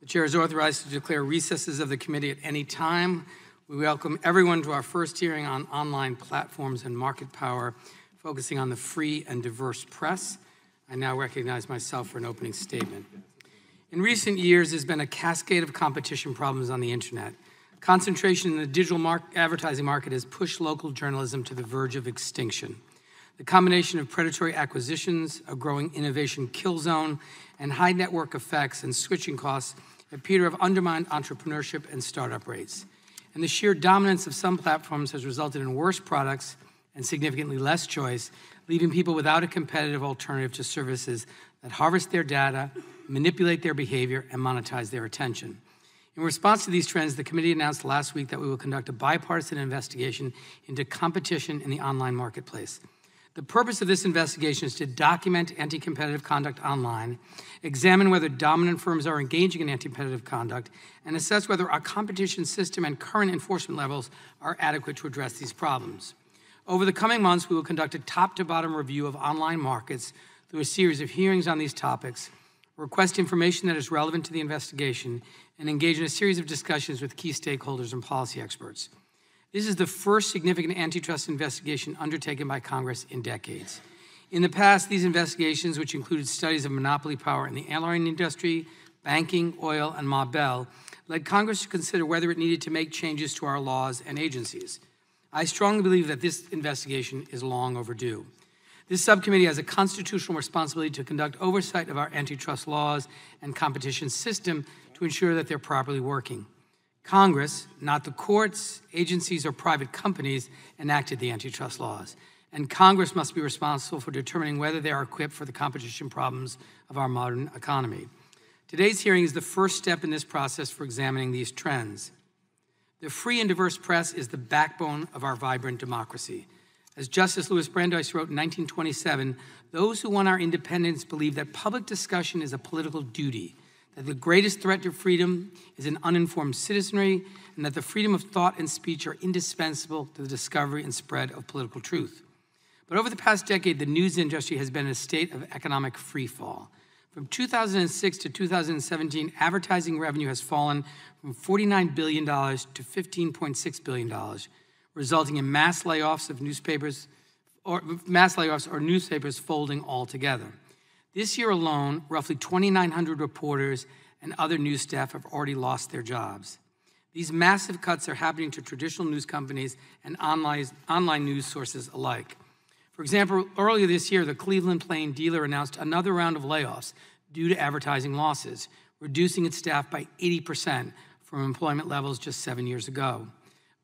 The chair is authorized to declare recesses of the committee at any time. We welcome everyone to our first hearing on online platforms and market power, focusing on the free and diverse press. I now recognize myself for an opening statement. In recent years, there's been a cascade of competition problems on the internet. Concentration in the digital advertising market has pushed local journalism to the verge of extinction. The combination of predatory acquisitions, a growing innovation kill zone, and high network effects and switching costs appear to have undermined entrepreneurship and startup rates. And the sheer dominance of some platforms has resulted in worse products and significantly less choice, leaving people without a competitive alternative to services that harvest their data, manipulate their behavior, and monetize their attention. In response to these trends, the committee announced last week that we will conduct a bipartisan investigation into competition in the online marketplace. The purpose of this investigation is to document anti-competitive conduct online, examine whether dominant firms are engaging in anti-competitive conduct, and assess whether our competition system and current enforcement levels are adequate to address these problems. Over the coming months, we will conduct a top-to-bottom review of online markets through a series of hearings on these topics, request information that is relevant to the investigation, and engage in a series of discussions with key stakeholders and policy experts. This is the first significant antitrust investigation undertaken by Congress in decades. In the past, these investigations, which included studies of monopoly power in the airline industry, banking, oil, and Ma Bell, led Congress to consider whether it needed to make changes to our laws and agencies. I strongly believe that this investigation is long overdue. This subcommittee has a constitutional responsibility to conduct oversight of our antitrust laws and competition system to ensure that they're properly working. Congress, not the courts, agencies, or private companies, enacted the antitrust laws, and Congress must be responsible for determining whether they are equipped for the competition problems of our modern economy. Today's hearing is the first step in this process for examining these trends. The free and diverse press is the backbone of our vibrant democracy. As Justice Louis Brandeis wrote in 1927, those who won our independence believed that public discussion is a political duty, that the greatest threat to freedom is an uninformed citizenry, and that the freedom of thought and speech are indispensable to the discovery and spread of political truth. But over the past decade, the news industry has been in a state of economic freefall. From 2006 to 2017, advertising revenue has fallen from $49 billion to $15.6 billion, resulting in mass layoffs or newspapers folding altogether. This year alone, roughly 2,900 reporters and other news staff have already lost their jobs. These massive cuts are happening to traditional news companies and online news sources alike. For example, earlier this year, the Cleveland Plain Dealer announced another round of layoffs due to advertising losses, reducing its staff by 80% from employment levels just 7 years ago.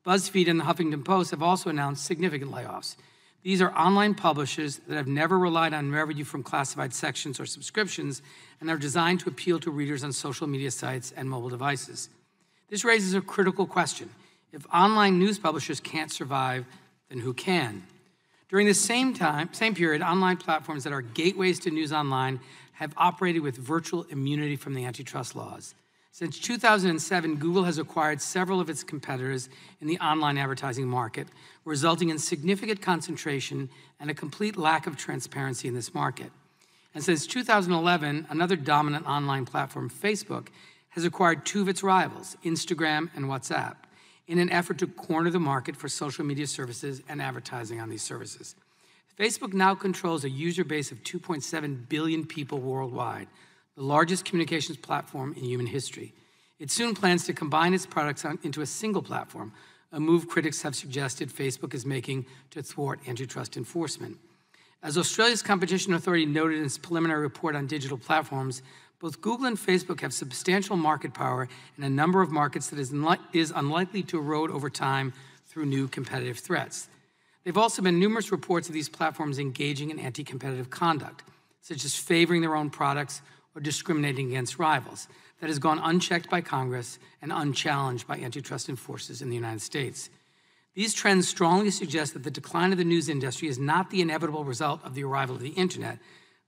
BuzzFeed and the Huffington Post have also announced significant layoffs. These are online publishers that have never relied on revenue from classified sections or subscriptions and are designed to appeal to readers on social media sites and mobile devices. This raises a critical question. If online news publishers can't survive, then who can? During the same period, online platforms that are gateways to news online have operated with virtual immunity from the antitrust laws. Since 2007, Google has acquired several of its competitors in the online advertising market, resulting in significant concentration and a complete lack of transparency in this market. And since 2011, another dominant online platform, Facebook, has acquired two of its rivals, Instagram and WhatsApp, in an effort to corner the market for social media services and advertising on these services. Facebook now controls a user base of 2.7 billion people worldwide, the largest communications platform in human history. It soon plans to combine its products into a single platform, a move critics have suggested Facebook is making to thwart antitrust enforcement. As Australia's Competition Authority noted in its preliminary report on digital platforms, both Google and Facebook have substantial market power in a number of markets that is unlikely to erode over time through new competitive threats. There have also been numerous reports of these platforms engaging in anti-competitive conduct, such as favoring their own products or discriminating against rivals, that has gone unchecked by Congress and unchallenged by antitrust enforcers in the United States. These trends strongly suggest that the decline of the news industry is not the inevitable result of the arrival of the internet,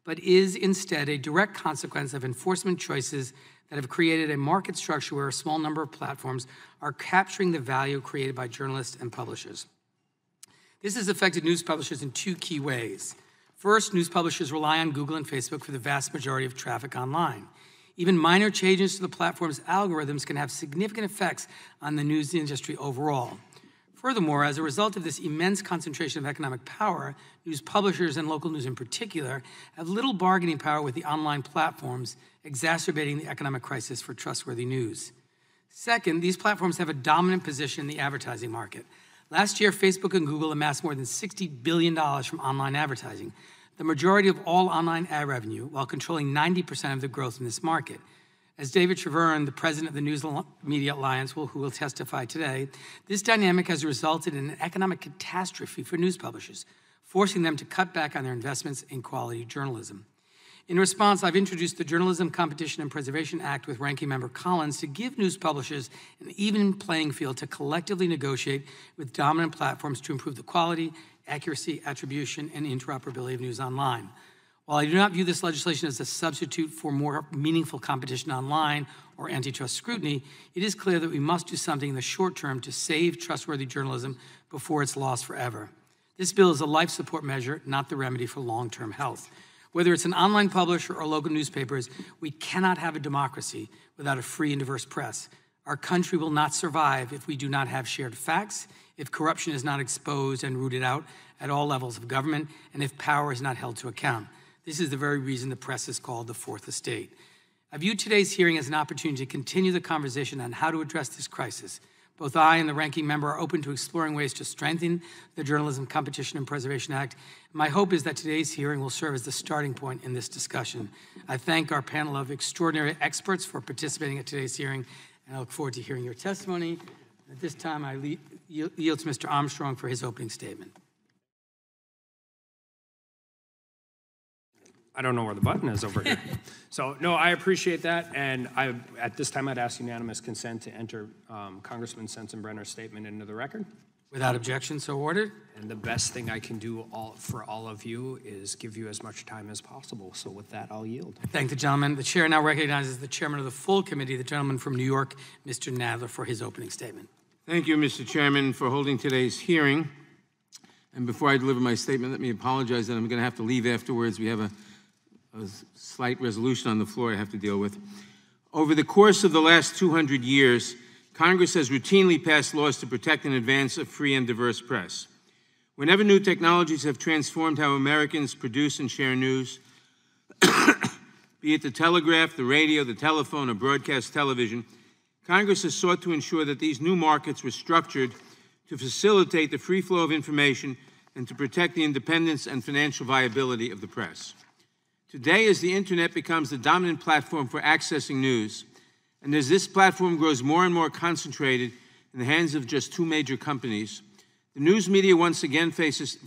but is instead a direct consequence of enforcement choices that have created a market structure where a small number of platforms are capturing the value created by journalists and publishers. This has affected news publishers in two key ways. First, news publishers rely on Google and Facebook for the vast majority of traffic online. Even minor changes to the platform's algorithms can have significant effects on the news industry overall. Furthermore, as a result of this immense concentration of economic power, news publishers and local news in particular have little bargaining power with the online platforms, exacerbating the economic crisis for trustworthy news. Second, these platforms have a dominant position in the advertising market. Last year, Facebook and Google amassed more than $60 billion from online advertising, the majority of all online ad revenue, while controlling 90% of the growth in this market. As David Treverne, the president of the News Media Alliance, who will testify today, this dynamic has resulted in an economic catastrophe for news publishers, forcing them to cut back on their investments in quality journalism. In response, I've introduced the Journalism Competition and Preservation Act with Ranking Member Collins to give news publishers an even playing field to collectively negotiate with dominant platforms to improve the quality, accuracy, attribution, and interoperability of news online. While I do not view this legislation as a substitute for more meaningful competition online or antitrust scrutiny, it is clear that we must do something in the short term to save trustworthy journalism before it's lost forever. This bill is a life support measure, not the remedy for long-term health. Whether it's an online publisher or local newspapers, we cannot have a democracy without a free and diverse press. Our country will not survive if we do not have shared facts, if corruption is not exposed and rooted out at all levels of government, and if power is not held to account. This is the very reason the press is called the Fourth Estate. I view today's hearing as an opportunity to continue the conversation on how to address this crisis. Both I and the ranking member are open to exploring ways to strengthen the Journalism Competition and Preservation Act. My hope is that today's hearing will serve as the starting point in this discussion. I thank our panel of extraordinary experts for participating at today's hearing, and I look forward to hearing your testimony. At this time, I yield to Mr. Armstrong for his opening statement. I don't know where the button is over here. So, no, I appreciate that. And at this time, I'd ask unanimous consent to enter Congressman Sensenbrenner's statement into the record. Without objection, so ordered. And the best thing I can do for all of you is give you as much time as possible. So with that, I'll yield. Thank the gentleman. The chair now recognizes the chairman of the full committee, the gentleman from New York, Mr. Nadler, for his opening statement. Thank you, Mr. Chairman, for holding today's hearing. And before I deliver my statement, let me apologize that I'm going to have to leave afterwards. We have a slight resolution on the floor I have to deal with. Over the course of the last 200 years, Congress has routinely passed laws to protect and advance a free and diverse press. Whenever new technologies have transformed how Americans produce and share news, be it the telegraph, the radio, the telephone, or broadcast television, Congress has sought to ensure that these new markets were structured to facilitate the free flow of information and to protect the independence and financial viability of the press. Today, as the internet becomes the dominant platform for accessing news, and as this platform grows more and more concentrated in the hands of just two major companies, the news media once again face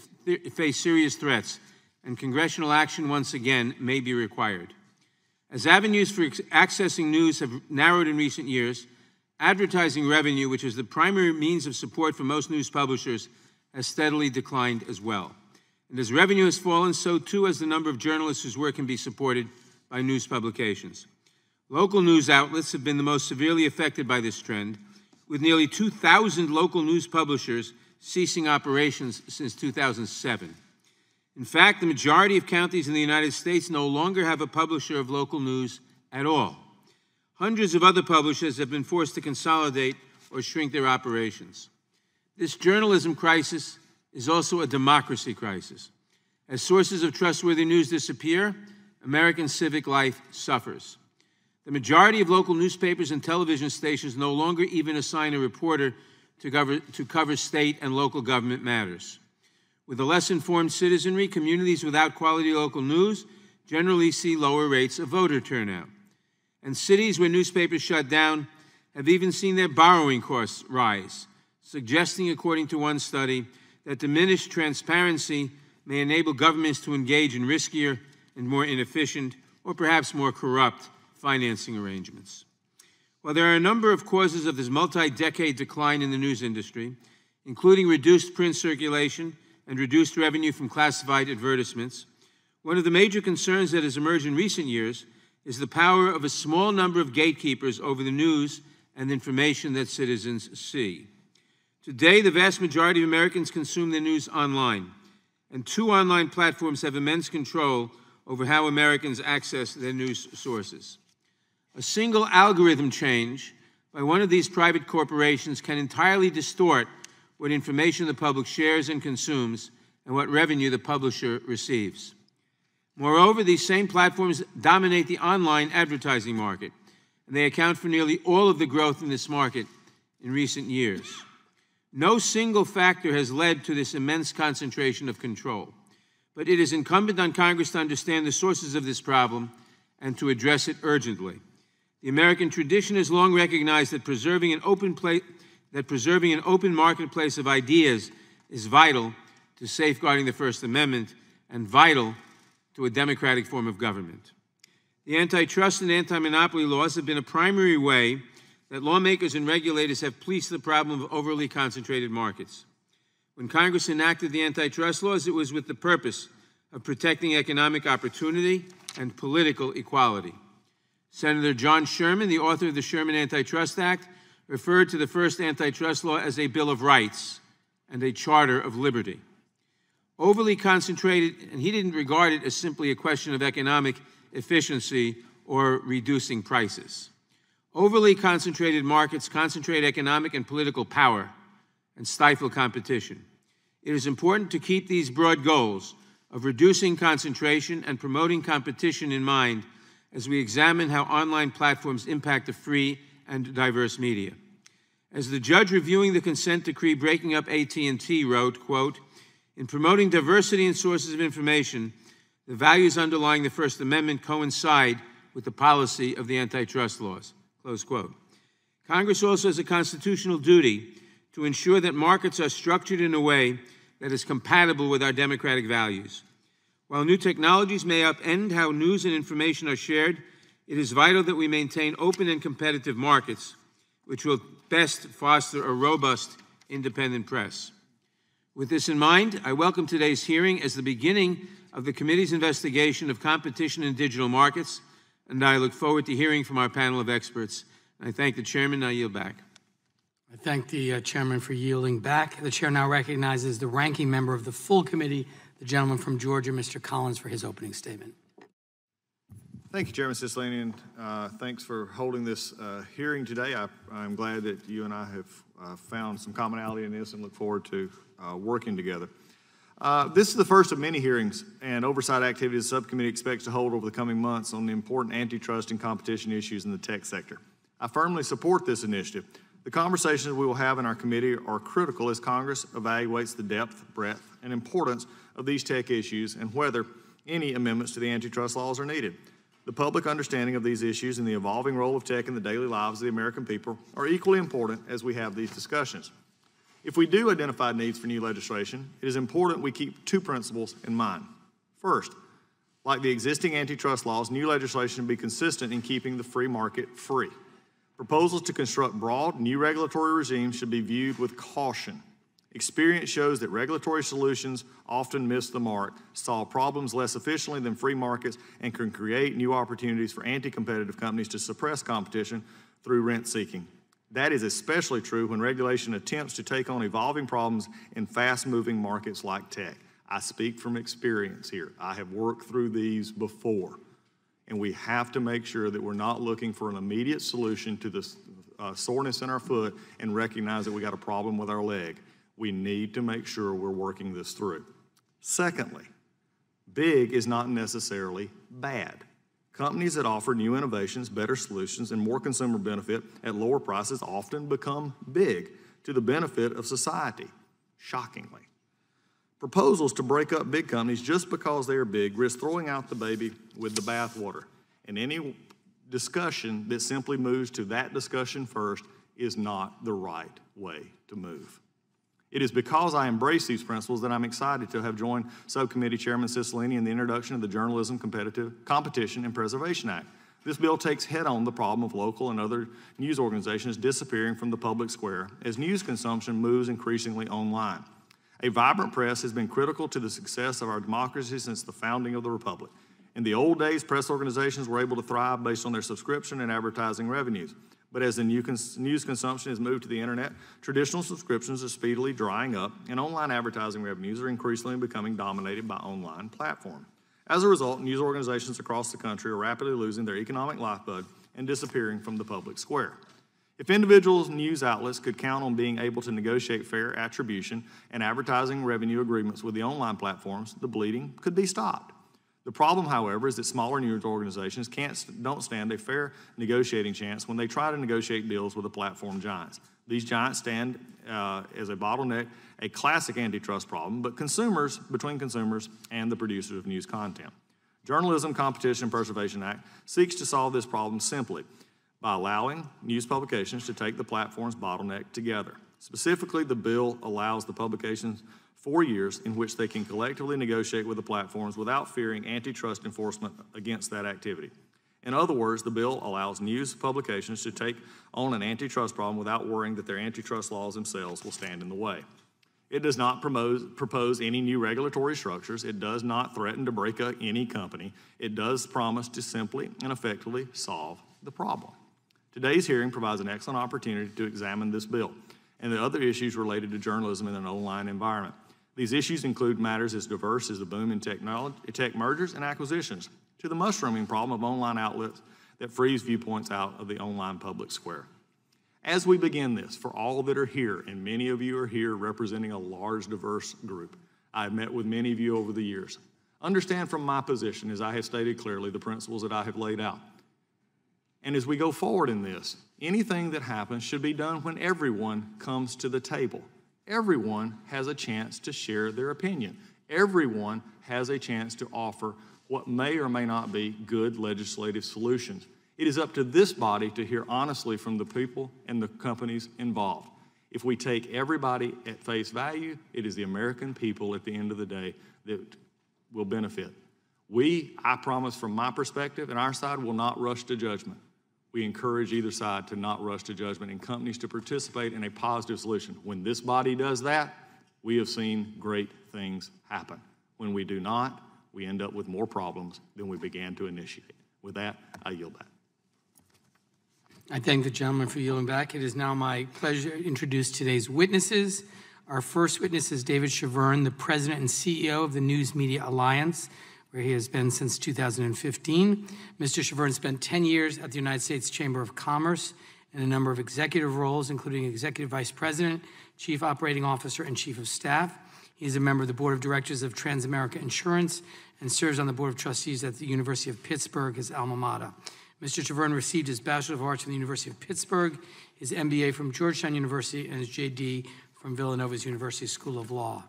serious threats, and congressional action once again may be required. As avenues for accessing news have narrowed in recent years, advertising revenue, which is the primary means of support for most news publishers, has steadily declined as well. And as revenue has fallen, so too has the number of journalists whose work can be supported by news publications. Local news outlets have been the most severely affected by this trend, with nearly 2,000 local news publishers ceasing operations since 2007. In fact, the majority of counties in the United States no longer have a publisher of local news at all. Hundreds of other publishers have been forced to consolidate or shrink their operations. This journalism crisis is also a democracy crisis. As sources of trustworthy news disappear, American civic life suffers. The majority of local newspapers and television stations no longer even assign a reporter to cover state and local government matters. With a less informed citizenry, communities without quality local news generally see lower rates of voter turnout. And cities where newspapers shut down have even seen their borrowing costs rise, suggesting, according to one study, that diminished transparency may enable governments to engage in riskier and more inefficient, or perhaps more corrupt, financing arrangements. While there are a number of causes of this multi-decade decline in the news industry, including reduced print circulation and reduced revenue from classified advertisements, one of the major concerns that has emerged in recent years is the power of a small number of gatekeepers over the news and information that citizens see. Today, the vast majority of Americans consume their news online, and two online platforms have immense control over how Americans access their news sources. A single algorithm change by one of these private corporations can entirely distort what information the public shares and consumes and what revenue the publisher receives. Moreover, these same platforms dominate the online advertising market, and they account for nearly all of the growth in this market in recent years. No single factor has led to this immense concentration of control, but it is incumbent on Congress to understand the sources of this problem and to address it urgently. The American tradition has long recognized that preserving an open marketplace of ideas is vital to safeguarding the First Amendment and vital to a democratic form of government. The antitrust and anti-monopoly laws have been a primary way that lawmakers and regulators have policed the problem of overly concentrated markets. When Congress enacted the antitrust laws, it was with the purpose of protecting economic opportunity and political equality. Senator John Sherman, the author of the Sherman Antitrust Act, referred to the first antitrust law as a Bill of Rights and a Charter of Liberty. Overly concentrated, and he didn't regard it as simply a question of economic efficiency or reducing prices. Overly concentrated markets concentrate economic and political power and stifle competition. It is important to keep these broad goals of reducing concentration and promoting competition in mind as we examine how online platforms impact the free and diverse media. As the judge reviewing the consent decree breaking up AT&T wrote, quote, "In promoting diversity in sources of information, the values underlying the First Amendment coincide with the policy of the antitrust laws," close quote. Congress also has a constitutional duty to ensure that markets are structured in a way that is compatible with our democratic values. While new technologies may upend how news and information are shared, it is vital that we maintain open and competitive markets, which will best foster a robust, independent press. With this in mind, I welcome today's hearing as the beginning of the committee's investigation of competition in digital markets, and I look forward to hearing from our panel of experts. I thank the chairman. I yield back. I thank the chairman for yielding back. The chair now recognizes the ranking member of the full committee, the gentleman from Georgia, Mr. Collins, for his opening statement. Thank you, Chairman Cicilline, and thanks for holding this hearing today. I'm glad that you and I have found some commonality in this and look forward to working together. This is the first of many hearings and oversight activities the subcommittee expects to hold over the coming months on the important antitrust and competition issues in the tech sector. I firmly support this initiative. The conversations we will have in our committee are critical as Congress evaluates the depth, breadth, and importance of these tech issues and whether any amendments to the antitrust laws are needed. The public understanding of these issues and the evolving role of tech in the daily lives of the American people are equally important as we have these discussions. If we do identify needs for new legislation, it is important we keep two principles in mind. First, like the existing antitrust laws, new legislation be consistent in keeping the free market free. Proposals to construct broad, new regulatory regimes should be viewed with caution. Experience shows that regulatory solutions often miss the mark, solve problems less efficiently than free markets, and can create new opportunities for anti-competitive companies to suppress competition through rent-seeking. That is especially true when regulation attempts to take on evolving problems in fast-moving markets like tech. I speak from experience here. I have worked through these before. And we have to make sure that we're not looking for an immediate solution to the soreness in our foot and recognize that we got a problem with our leg. We need to make sure we're working this through. Secondly, big is not necessarily bad. Companies that offer new innovations, better solutions, and more consumer benefit at lower prices often become big to the benefit of society, shockingly. Proposals to break up big companies just because they are big risk throwing out the baby with the bathwater. And any discussion that simply moves to that discussion first is not the right way to move. It is because I embrace these principles that I'm excited to have joined Subcommittee Chairman Cicilline in the introduction of the Journalism Competition and Preservation Act. This bill takes head-on the problem of local and other news organizations disappearing from the public square as news consumption moves increasingly online. A vibrant press has been critical to the success of our democracy since the founding of the Republic. In the old days, press organizations were able to thrive based on their subscription and advertising revenues. But as the news consumption has moved to the internet, traditional subscriptions are speedily drying up, and online advertising revenues are increasingly becoming dominated by online platforms. As a result, news organizations across the country are rapidly losing their economic lifeblood and disappearing from the public square. If individuals' news outlets could count on being able to negotiate fair attribution and advertising revenue agreements with the online platforms, the bleeding could be stopped. The problem, however, is that smaller news organizations don't stand a fair negotiating chance when they try to negotiate deals with the platform giants. These giants stand as a bottleneck, a classic antitrust problem, but between consumers and the producers of news content. Journalism Competition and Preservation Act seeks to solve this problem simply by allowing news publications to take the platform's bottleneck together. Specifically, the bill allows the publications 4 years in which they can collectively negotiate with the platforms without fearing antitrust enforcement against that activity. In other words, the bill allows news publications to take on an antitrust problem without worrying that their antitrust laws themselves will stand in the way. It does not propose any new regulatory structures. It does not threaten to break up any company. It does promise to simply and effectively solve the problem. Today's hearing provides an excellent opportunity to examine this bill and the other issues related to journalism in an online environment. These issues include matters as diverse as the boom in tech mergers and acquisitions, to the mushrooming problem of online outlets that freeze viewpoints out of the online public square. As we begin this, for all that are here, and many of you are here representing a large, diverse group, I've met with many of you over the years. Understand from my position, as I have stated clearly, the principles that I have laid out. And as we go forward in this, anything that happens should be done when everyone comes to the table. Everyone has a chance to share their opinion. Everyone has a chance to offer what may or may not be good legislative solutions. It is up to this body to hear honestly from the people and the companies involved. If we take everybody at face value, it is the American people at the end of the day that will benefit. I promise from my perspective and our side, will not rush to judgment. We encourage either side to not rush to judgment and companies to participate in a positive solution. When this body does that, we have seen great things happen. When we do not, we end up with more problems than we began to initiate. With that, I yield back. I thank the gentleman for yielding back. It is now my pleasure to introduce today's witnesses. Our first witness is David Shavern, the president and CEO of the News Media Alliance, where he has been since 2015. Mr. Shavern spent 10 years at the United States Chamber of Commerce in a number of executive roles, including Executive Vice President, Chief Operating Officer, and Chief of Staff. He is a member of the Board of Directors of Transamerica Insurance and serves on the Board of Trustees at the University of Pittsburgh, his alma mater. Mr. Shavern received his Bachelor of Arts from the University of Pittsburgh, his MBA from Georgetown University, and his JD from Villanova's University School of Law.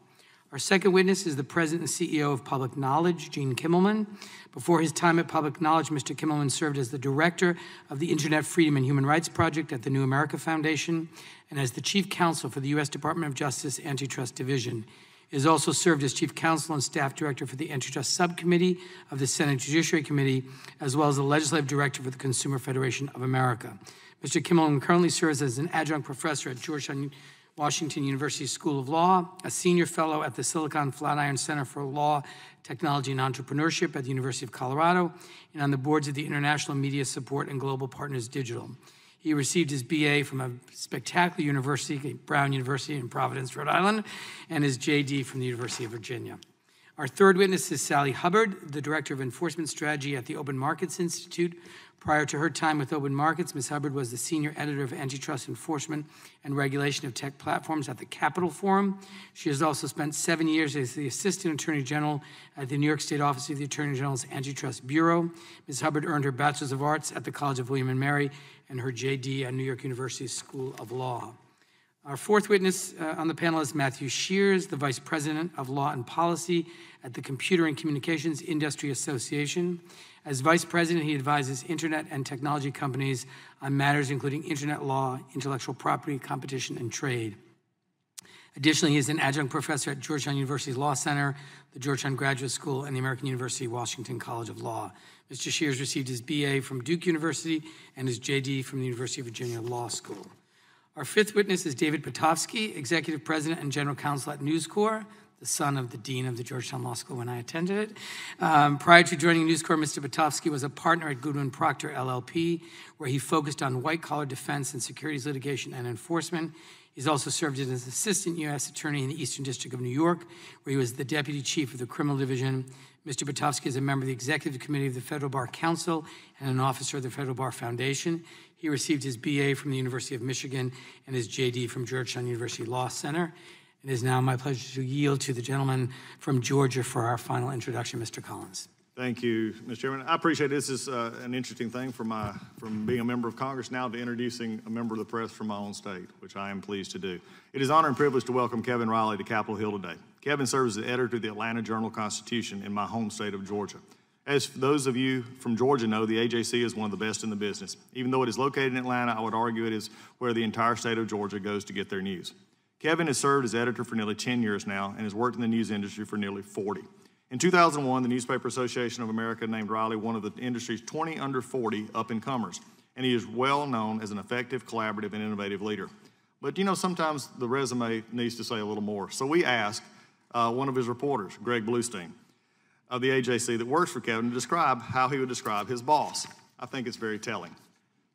Our second witness is the President and CEO of Public Knowledge, Gene Kimmelman. Before his time at Public Knowledge, Mr. Kimmelman served as the Director of the Internet Freedom and Human Rights Project at the New America Foundation and as the Chief Counsel for the U.S. Department of Justice Antitrust Division. He has also served as Chief Counsel and Staff Director for the Antitrust Subcommittee of the Senate Judiciary Committee, as well as the Legislative Director for the Consumer Federation of America. Mr. Kimmelman currently serves as an adjunct professor at Georgetown Washington University School of Law, a senior fellow at the Silicon Flatiron Center for Law, Technology, and Entrepreneurship at the University of Colorado, and on the boards of the International Media Support and Global Partners Digital. He received his BA from a spectacular university, Brown University in Providence, Rhode Island, and his JD from the University of Virginia. Our third witness is Sally Hubbard, the Director of Enforcement Strategy at the Open Markets Institute. Prior to her time with Open Markets, Ms. Hubbard was the Senior Editor of Antitrust Enforcement and Regulation of Tech Platforms at the Capital Forum. She has also spent 7 years as the Assistant Attorney General at the New York State Office of the Attorney General's Antitrust Bureau. Ms. Hubbard earned her Bachelor's of Arts at the College of William & Mary and her JD at New York University School of Law. Our fourth witness on the panel is Matthew Shears, the Vice President of Law and Policy at the Computer and Communications Industry Association. As Vice President, he advises Internet and technology companies on matters including Internet law, intellectual property, competition, and trade. Additionally, he is an adjunct professor at Georgetown University Law Center, the Georgetown Graduate School, and the American University Washington College of Law. Mr. Shears received his BA from Duke University and his JD from the University of Virginia Law School. Our fifth witness is David Pitofsky, Executive President and General Counsel at News Corp, the son of the Dean of the Georgetown Law School when I attended it. Prior to joining News Corp, Mr. Pitofsky was a partner at Goodwin Procter LLP, where he focused on white-collar defense and securities litigation and enforcement. He's also served as an assistant U.S. attorney in the Eastern District of New York, where he was the deputy chief of the criminal division. Mr. Butovsky is a member of the executive committee of the Federal Bar Council and an officer of the Federal Bar Foundation. He received his BA from the University of Michigan and his JD from Georgetown University Law Center. It is now my pleasure to yield to the gentleman from Georgia for our final introduction, Mr. Collins. Thank you, Mr. Chairman. I appreciate it. This is an interesting thing from being a member of Congress now to introducing a member of the press from my own state, which I am pleased to do. It is an honor and privilege to welcome Kevin Riley to Capitol Hill today. Kevin serves as the editor of the Atlanta Journal-Constitution in my home state of Georgia. As those of you from Georgia know, the AJC is one of the best in the business. Even though it is located in Atlanta, I would argue it is where the entire state of Georgia goes to get their news. Kevin has served as editor for nearly 10 years now and has worked in the news industry for nearly 40. In 2001, the Newspaper Association of America named Riley one of the industry's 20 under 40 up-and-comers, and he is well known as an effective, collaborative, and innovative leader. But you know, sometimes the resume needs to say a little more. So we asked one of his reporters, Greg Bluestein, of the AJC that works for Kevin, to describe how he would describe his boss. I think it's very telling.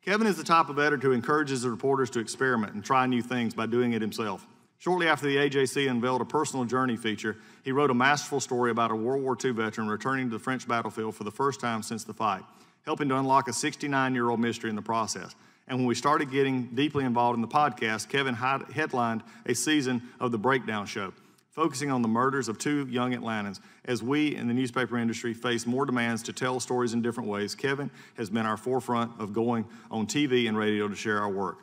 Kevin is the type of editor who encourages the reporters to experiment and try new things by doing it himself. Shortly after the AJC unveiled a personal journey feature, he wrote a masterful story about a World War II veteran returning to the French battlefield for the first time since the fight, helping to unlock a 69-year-old mystery in the process. And when we started getting deeply involved in the podcast, Kevin headlined a season of The Breakdown Show, focusing on the murders of two young Atlantans. As we in the newspaper industry face more demands to tell stories in different ways, Kevin has been our forefront of going on TV and radio to share our work.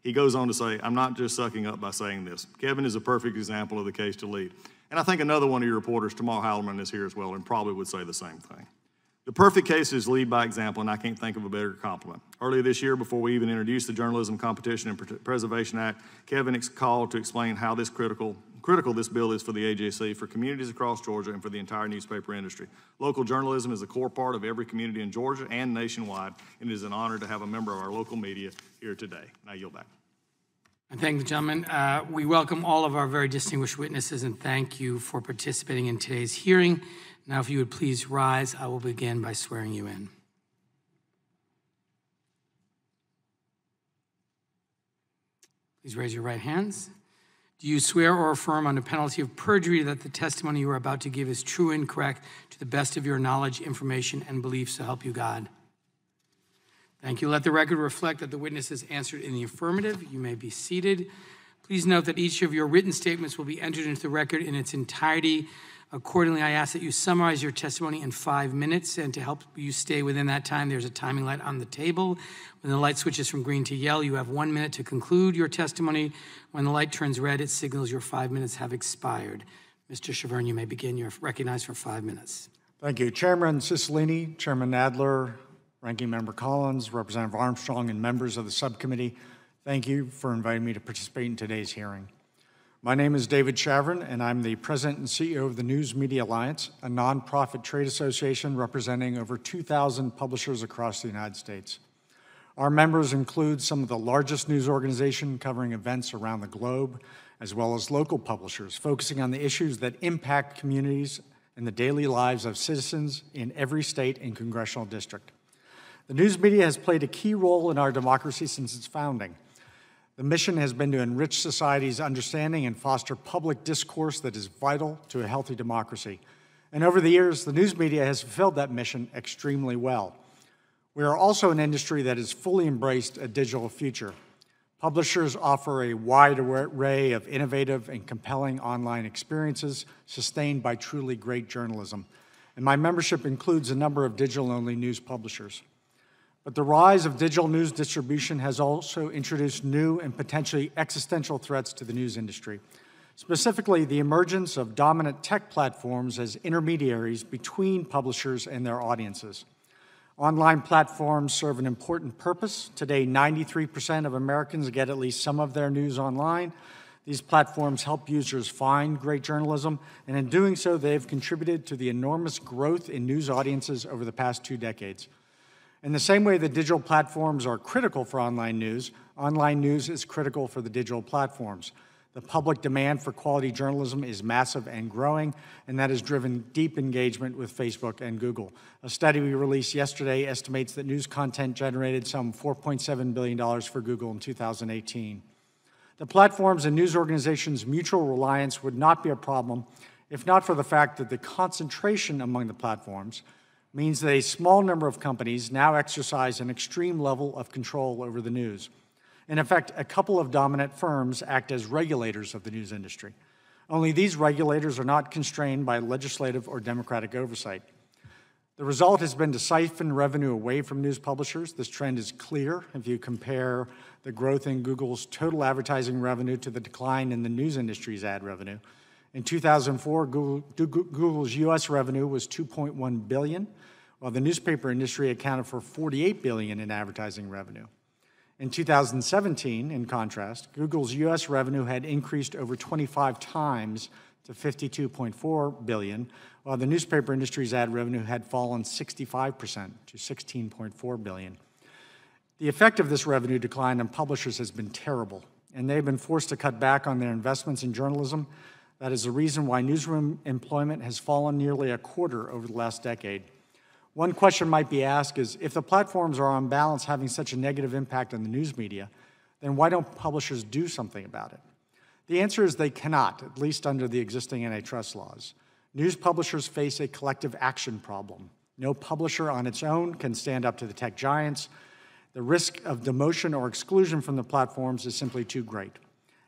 He goes on to say, I'm not just sucking up by saying this. Kevin is a perfect example of the case to lead. And I think another one of your reporters, Tamal Hallerman, is here as well and probably would say the same thing. The perfect case is lead by example, and I can't think of a better compliment. Earlier this year, before we even introduced the Journalism Competition and Preservation Act, Kevin called to explain how critical this bill is for the AJC, for communities across Georgia, and for the entire newspaper industry. Local journalism is a core part of every community in Georgia and nationwide, and it is an honor to have a member of our local media here today. Now, yield back. I thank the gentleman. We welcome all of our very distinguished witnesses and thank you for participating in today's hearing. Now, if you would please rise, I will begin by swearing you in. Please raise your right hands. Do you swear or affirm under penalty of perjury that the testimony you are about to give is true and correct to the best of your knowledge, information, and beliefs, so help you God? Thank you. Let the record reflect that the witness has answered in the affirmative. You may be seated. Please note that each of your written statements will be entered into the record in its entirety. Accordingly, I ask that you summarize your testimony in 5 minutes, and to help you stay within that time, there's a timing light on the table. When the light switches from green to yellow, you have 1 minute to conclude your testimony. When the light turns red, it signals your 5 minutes have expired. Mr. Shavern, you may begin. You're recognized for 5 minutes. Thank you. Chairman Cicilline, Chairman Nadler, Ranking Member Collins, Representative Armstrong, and members of the subcommittee, thank you for inviting me to participate in today's hearing. My name is David Shavern, and I'm the President and CEO of the News Media Alliance, a nonprofit trade association representing over 2,000 publishers across the United States. Our members include some of the largest news organizations covering events around the globe, as well as local publishers, focusing on the issues that impact communities and the daily lives of citizens in every state and congressional district. The news media has played a key role in our democracy since its founding. The mission has been to enrich society's understanding and foster public discourse that is vital to a healthy democracy. And over the years, the news media has fulfilled that mission extremely well. We are also an industry that has fully embraced a digital future. Publishers offer a wide array of innovative and compelling online experiences sustained by truly great journalism. And my membership includes a number of digital-only news publishers. But the rise of digital news distribution has also introduced new and potentially existential threats to the news industry, specifically the emergence of dominant tech platforms as intermediaries between publishers and their audiences. Online platforms serve an important purpose. Today, 93% of Americans get at least some of their news online. These platforms help users find great journalism, and in doing so, they've contributed to the enormous growth in news audiences over the past 2 decades. In the same way that digital platforms are critical for online news is critical for the digital platforms. The public demand for quality journalism is massive and growing, and that has driven deep engagement with Facebook and Google. A study we released yesterday estimates that news content generated some $4.7 billion for Google in 2018. The platforms and news organizations' mutual reliance would not be a problem if not for the fact that the concentration among the platforms means that a small number of companies now exercise an extreme level of control over the news. In effect, a couple of dominant firms act as regulators of the news industry. Only these regulators are not constrained by legislative or democratic oversight. The result has been to siphon revenue away from news publishers. This trend is clear if you compare the growth in Google's total advertising revenue to the decline in the news industry's ad revenue. In 2004, Google's U.S. revenue was $2.1 billion, while the newspaper industry accounted for $48 billion in advertising revenue. In 2017, in contrast, Google's U.S. revenue had increased over 25 times to $52.4 billion, while the newspaper industry's ad revenue had fallen 65% to $16.4 billion. The effect of this revenue decline on publishers has been terrible, and they've been forced to cut back on their investments in journalism. That is the reason why newsroom employment has fallen nearly a quarter over the last decade. One question might be asked is, if the platforms are on balance having such a negative impact on the news media, then why don't publishers do something about it? The answer is they cannot, at least under the existing antitrust laws. News publishers face a collective action problem. No publisher on its own can stand up to the tech giants. The risk of demotion or exclusion from the platforms is simply too great.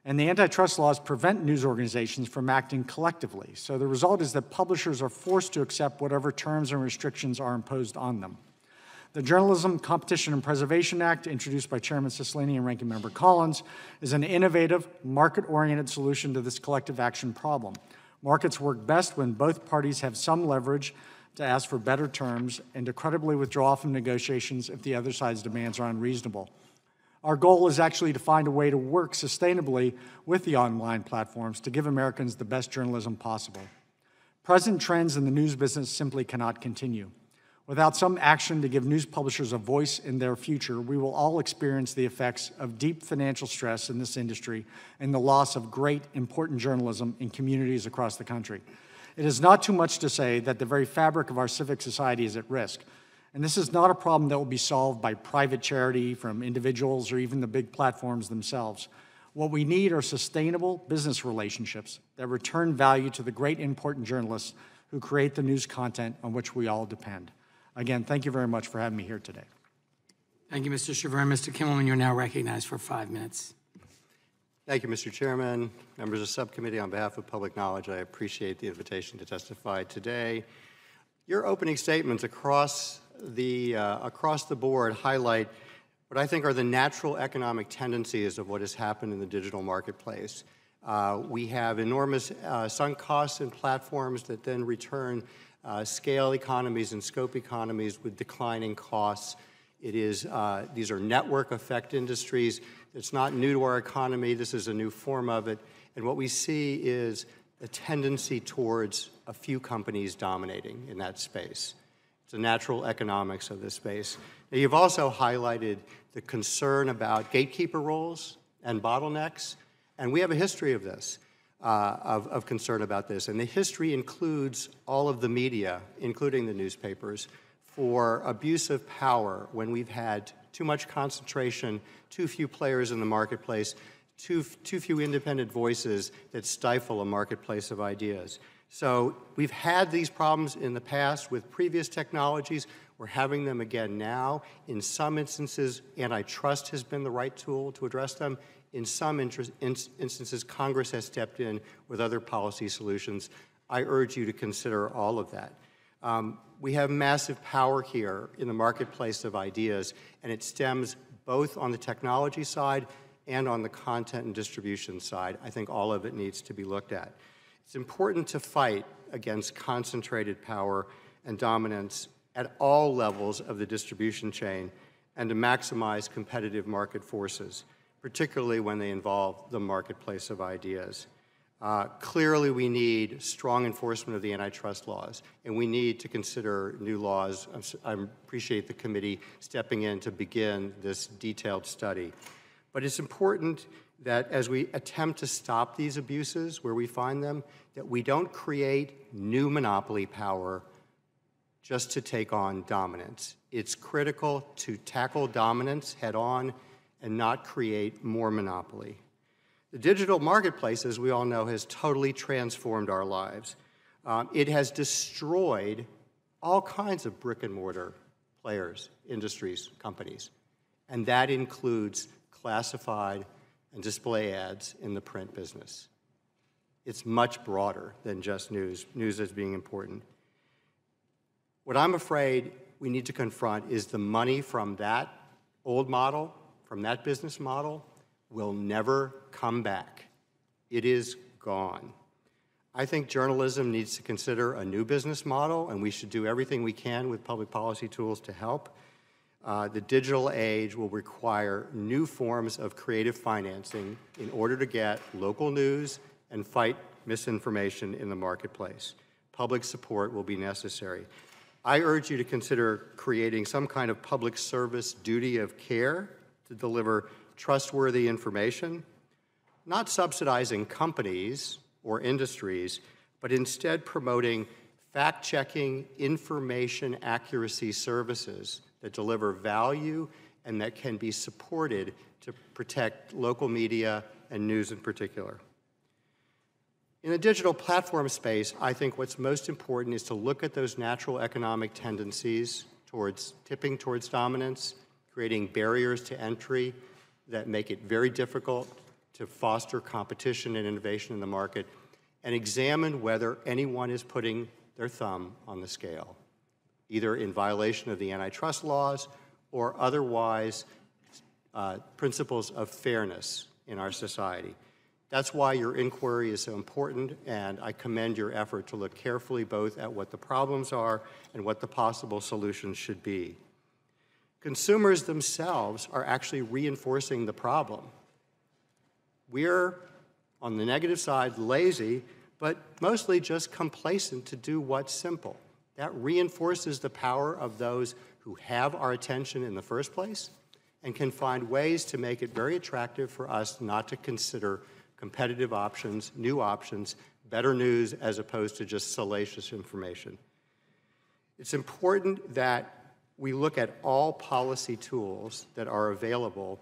And the antitrust laws prevent news organizations from acting collectively. So the result is that publishers are forced to accept whatever terms and restrictions are imposed on them. The Journalism Competition and Preservation Act, introduced by Chairman Cicilline and Ranking Member Collins, is an innovative, market-oriented solution to this collective action problem. Markets work best when both parties have some leverage to ask for better terms and to credibly withdraw from negotiations if the other side's demands are unreasonable. Our goal is actually to find a way to work sustainably with the online platforms to give Americans the best journalism possible. Present trends in the news business simply cannot continue. Without some action to give news publishers a voice in their future, we will all experience the effects of deep financial stress in this industry and the loss of great, important journalism in communities across the country. It is not too much to say that the very fabric of our civic society is at risk. And this is not a problem that will be solved by private charity from individuals or even the big platforms themselves. What we need are sustainable business relationships that return value to the great important journalists who create the news content on which we all depend. Again, thank you very much for having me here today. Thank you, Mr. Chevron. Mr. Kimmelman, you're now recognized for 5 minutes. Thank you, Mr. Chairman. Members of the subcommittee, on behalf of Public Knowledge, I appreciate the invitation to testify today. Your opening statements across the board highlight what I think are the natural economic tendencies of what has happened in the digital marketplace. We have enormous sunk costs in platforms that then return scale economies and scope economies with declining costs. These are network effect industries. It's not new to our economy. This is a new form of it. And what we see is a tendency towards a few companies dominating in that space. It's the natural economics of this space. Now, you've also highlighted the concern about gatekeeper roles and bottlenecks, and we have a history of this, of concern about this. And the history includes all of the media, including the newspapers, for abuse of power when we've had too much concentration, too few players in the marketplace, too few independent voices that stifle a marketplace of ideas. So we've had these problems in the past with previous technologies. We're having them again now. In some instances, antitrust has been the right tool to address them. In some instances, Congress has stepped in with other policy solutions. I urge you to consider all of that. We have massive power here in the marketplace of ideas, and it stems both on the technology side and on the content and distribution side. I think all of it needs to be looked at. It's important to fight against concentrated power and dominance at all levels of the distribution chain and to maximize competitive market forces, particularly when they involve the marketplace of ideas. Clearly, we need strong enforcement of the antitrust laws, and we need to consider new laws. I appreciate the committee stepping in to begin this detailed study. But it's important that as we attempt to stop these abuses where we find them, that we don't create new monopoly power just to take on dominance. It's critical to tackle dominance head on and not create more monopoly. The digital marketplace, as we all know, has totally transformed our lives. It has destroyed all kinds of brick and mortar players, industries, companies, and that includes classified and display ads in the print business. It's much broader than just news as being important. What I'm afraid we need to confront is the money from that old model, from that business model, will never come back. It is gone. I think journalism needs to consider a new business model, and we should do everything we can with public policy tools to help. The digital age will require new forms of creative financing in order to get local news and fight misinformation in the marketplace. Public support will be necessary. I urge you to consider creating some kind of public service duty of care to deliver trustworthy information, not subsidizing companies or industries, but instead promoting fact-checking information accuracy services that deliver value and that can be supported to protect local media and news in particular. In the digital platform space, I think what's most important is to look at those natural economic tendencies towards tipping towards dominance, creating barriers to entry that make it very difficult to foster competition and innovation in the market, and examine whether anyone is putting their thumb on the scale, either in violation of the antitrust laws or otherwise principles of fairness in our society. That's why your inquiry is so important, and I commend your effort to look carefully both at what the problems are and what the possible solutions should be. Consumers themselves are actually reinforcing the problem. We're, on the negative side, lazy, but mostly just complacent to do what's simple. That reinforces the power of those who have our attention in the first place and can find ways to make it very attractive for us not to consider competitive options, new options, better news as opposed to just salacious information. It's important that we look at all policy tools that are available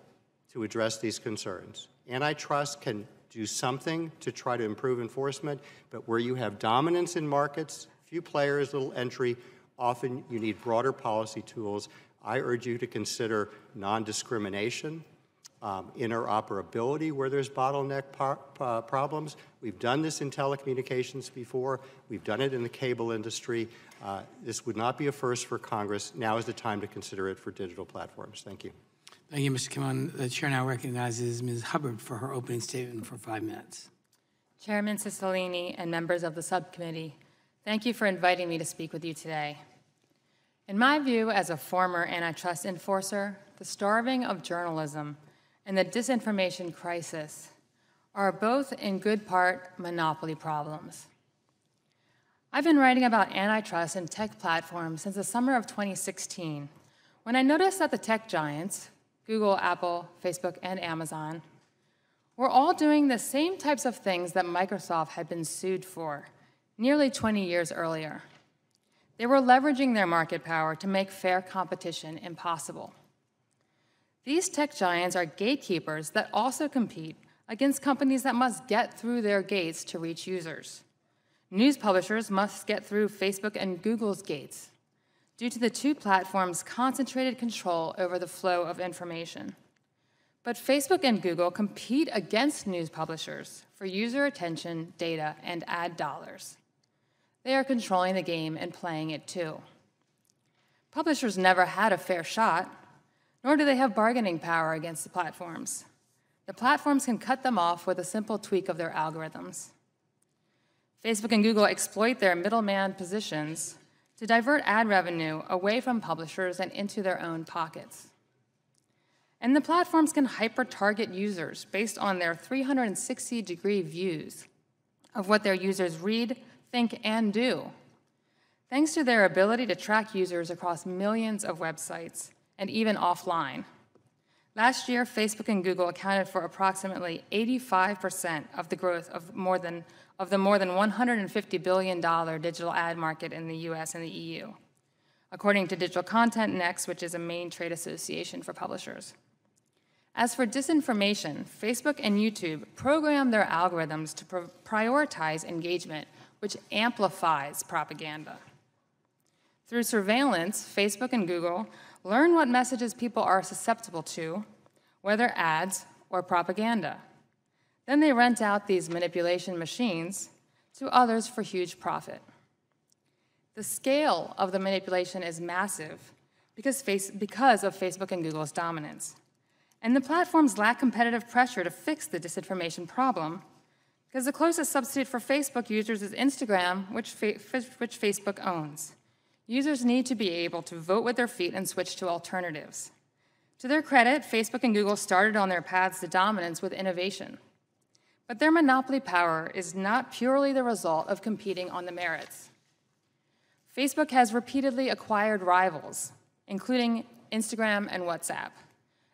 to address these concerns. Antitrust can do something to try to improve enforcement, but where you have dominance in markets, few players, little entry, often you need broader policy tools. I urge you to consider non-discrimination, interoperability where there's bottleneck problems. We've done this in telecommunications before. We've done it in the cable industry. This would not be a first for Congress. Now is the time to consider it for digital platforms. Thank you. Thank you, Mr. Kimon. The chair now recognizes Ms. Hubbard for her opening statement for 5 minutes. Chairman Cicilline and members of the subcommittee, thank you for inviting me to speak with you today. In my view, as a former antitrust enforcer, the starving of journalism and the disinformation crisis are both in good part monopoly problems. I've been writing about antitrust and tech platforms since the summer of 2016, when I noticed that the tech giants, Google, Apple, Facebook, and Amazon, were all doing the same types of things that Microsoft had been sued for nearly 20 years earlier. They were leveraging their market power to make fair competition impossible. These tech giants are gatekeepers that also compete against companies that must get through their gates to reach users. News publishers must get through Facebook and Google's gates due to the two platforms' concentrated control over the flow of information. But Facebook and Google compete against news publishers for user attention, data, and ad dollars. They are controlling the game and playing it too. Publishers never had a fair shot, nor do they have bargaining power against the platforms. The platforms can cut them off with a simple tweak of their algorithms. Facebook and Google exploit their middleman positions to divert ad revenue away from publishers and into their own pockets. And the platforms can hyper-target users based on their 360-degree views of what their users read, think, and do, thanks to their ability to track users across millions of websites and even offline. Last year, Facebook and Google accounted for approximately 85% of the growth of the more than $150 billion digital ad market in the US and the EU, according to Digital Content Next, which is a main trade association for publishers. As for disinformation, Facebook and YouTube program their algorithms to prioritize engagement, which amplifies propaganda. Through surveillance, Facebook and Google learn what messages people are susceptible to, whether ads or propaganda. Then they rent out these manipulation machines to others for huge profit. The scale of the manipulation is massive because of Facebook and Google's dominance. And the platforms lack competitive pressure to fix the disinformation problem because the closest substitute for Facebook users is Instagram, which Facebook owns. Users need to be able to vote with their feet and switch to alternatives. To their credit, Facebook and Google started on their paths to dominance with innovation. But their monopoly power is not purely the result of competing on the merits. Facebook has repeatedly acquired rivals, including Instagram and WhatsApp.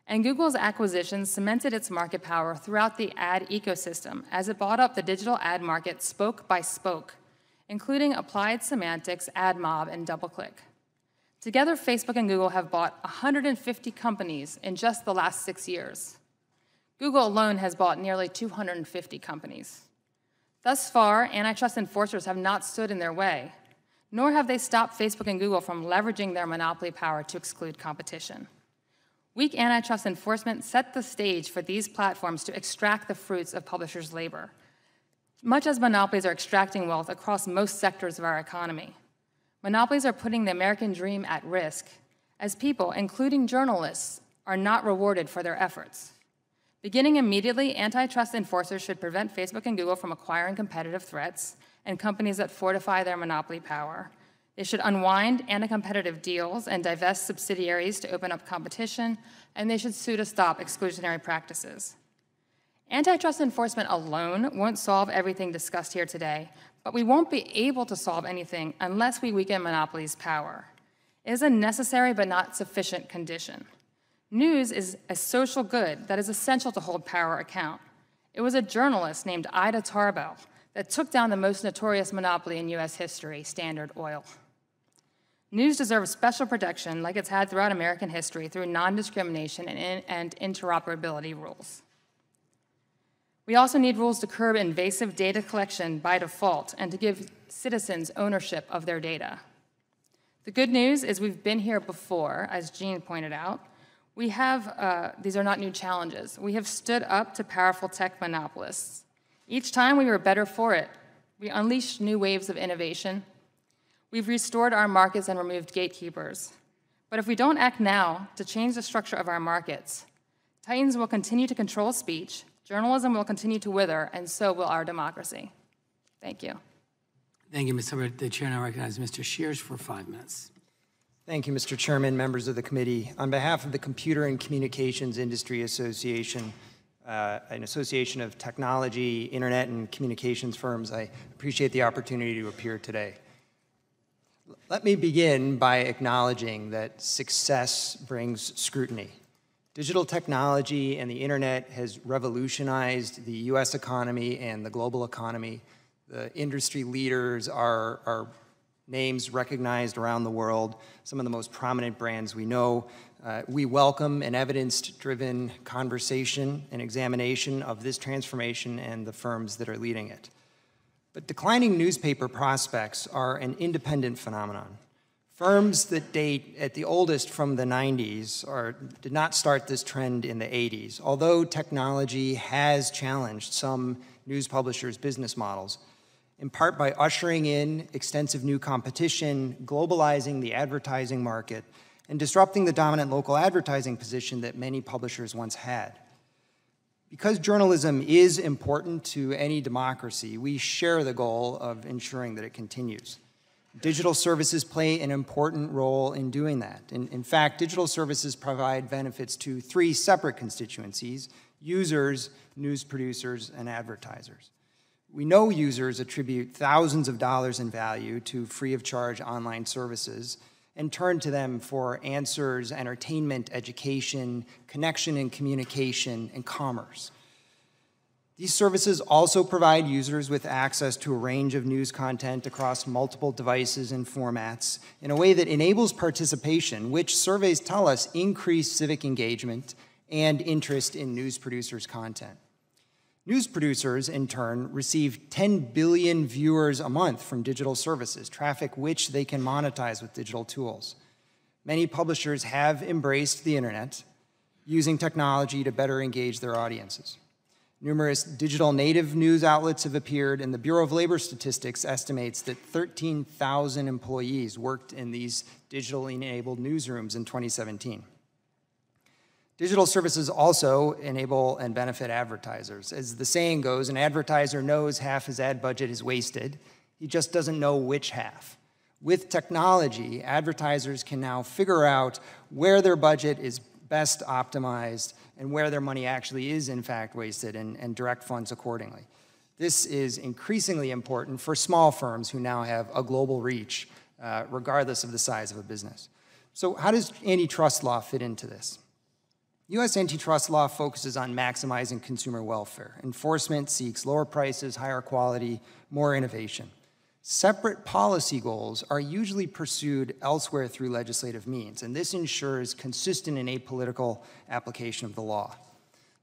And Google's acquisitions cemented its market power throughout the ad ecosystem as it bought up the digital ad market spoke by spoke, including Applied Semantics, AdMob, and DoubleClick. Together, Facebook and Google have bought 150 companies in just the last 6 years. Google alone has bought nearly 250 companies. Thus far, antitrust enforcers have not stood in their way, nor have they stopped Facebook and Google from leveraging their monopoly power to exclude competition. Weak antitrust enforcement set the stage for these platforms to extract the fruits of publishers' labor, much as monopolies are extracting wealth across most sectors of our economy. Monopolies are putting the American dream at risk, as people, including journalists, are not rewarded for their efforts. Beginning immediately, antitrust enforcers should prevent Facebook and Google from acquiring competitive threats and companies that fortify their monopoly power. They should unwind anti-competitive deals and divest subsidiaries to open up competition, and they should sue to stop exclusionary practices. Antitrust enforcement alone won't solve everything discussed here today, but we won't be able to solve anything unless we weaken monopolies' power. It is a necessary but not sufficient condition. News is a social good that is essential to hold power account. It was a journalist named Ida Tarbell that took down the most notorious monopoly in US history, Standard Oil. News deserves special protection like it's had throughout American history through non-discrimination and interoperability rules. We also need rules to curb invasive data collection by default and to give citizens ownership of their data. The good news is we've been here before, as Jean pointed out. These are not new challenges. We have stood up to powerful tech monopolists. Each time we were better for it. We unleashed new waves of innovation. We've restored our markets and removed gatekeepers. But if we don't act now to change the structure of our markets, titans will continue to control speech, journalism will continue to wither, and so will our democracy. Thank you. Thank you, Ms. Hubbard. The chair now recognizes Mr. Shears for 5 minutes. Thank you, Mr. Chairman, members of the committee. On behalf of the Computer and Communications Industry Association, an association of technology, internet, and communications firms, I appreciate the opportunity to appear today. Let me begin by acknowledging that success brings scrutiny. Digital technology and the internet has revolutionized the US economy and the global economy. The industry leaders are names recognized around the world, some of the most prominent brands we know. We welcome an evidence-driven conversation and examination of this transformation and the firms that are leading it. But declining newspaper prospects are an independent phenomenon. Firms that date at the oldest from the 90s did not start this trend in the 80s, although technology has challenged some news publishers' business models, in part by ushering in extensive new competition, globalizing the advertising market, and disrupting the dominant local advertising position that many publishers once had. Because journalism is important to any democracy, we share the goal of ensuring that it continues. Digital services play an important role in doing that. In fact, digital services provide benefits to 3 separate constituencies: users, news producers, and advertisers. We know users attribute thousands of dollars in value to free-of-charge online services and turn to them for answers, entertainment, education, connection and communication, and commerce. These services also provide users with access to a range of news content across multiple devices and formats in a way that enables participation, which surveys tell us increased civic engagement and interest in news producers' content. News producers, in turn, receive 10 billion viewers a month from digital services, traffic which they can monetize with digital tools. Many publishers have embraced the internet, using technology to better engage their audiences. Numerous digital native news outlets have appeared, and the Bureau of Labor Statistics estimates that 13,000 employees worked in these digitally enabled newsrooms in 2017. Digital services also enable and benefit advertisers. As the saying goes, an advertiser knows half his ad budget is wasted. He just doesn't know which half. With technology, advertisers can now figure out where their budget is best optimized and where their money actually is in fact wasted and direct funds accordingly. This is increasingly important for small firms who now have a global reach, regardless of the size of a business. So how does antitrust law fit into this? U.S. antitrust law focuses on maximizing consumer welfare. Enforcement seeks lower prices, higher quality, more innovation. Separate policy goals are usually pursued elsewhere through legislative means, and this ensures consistent and apolitical application of the law.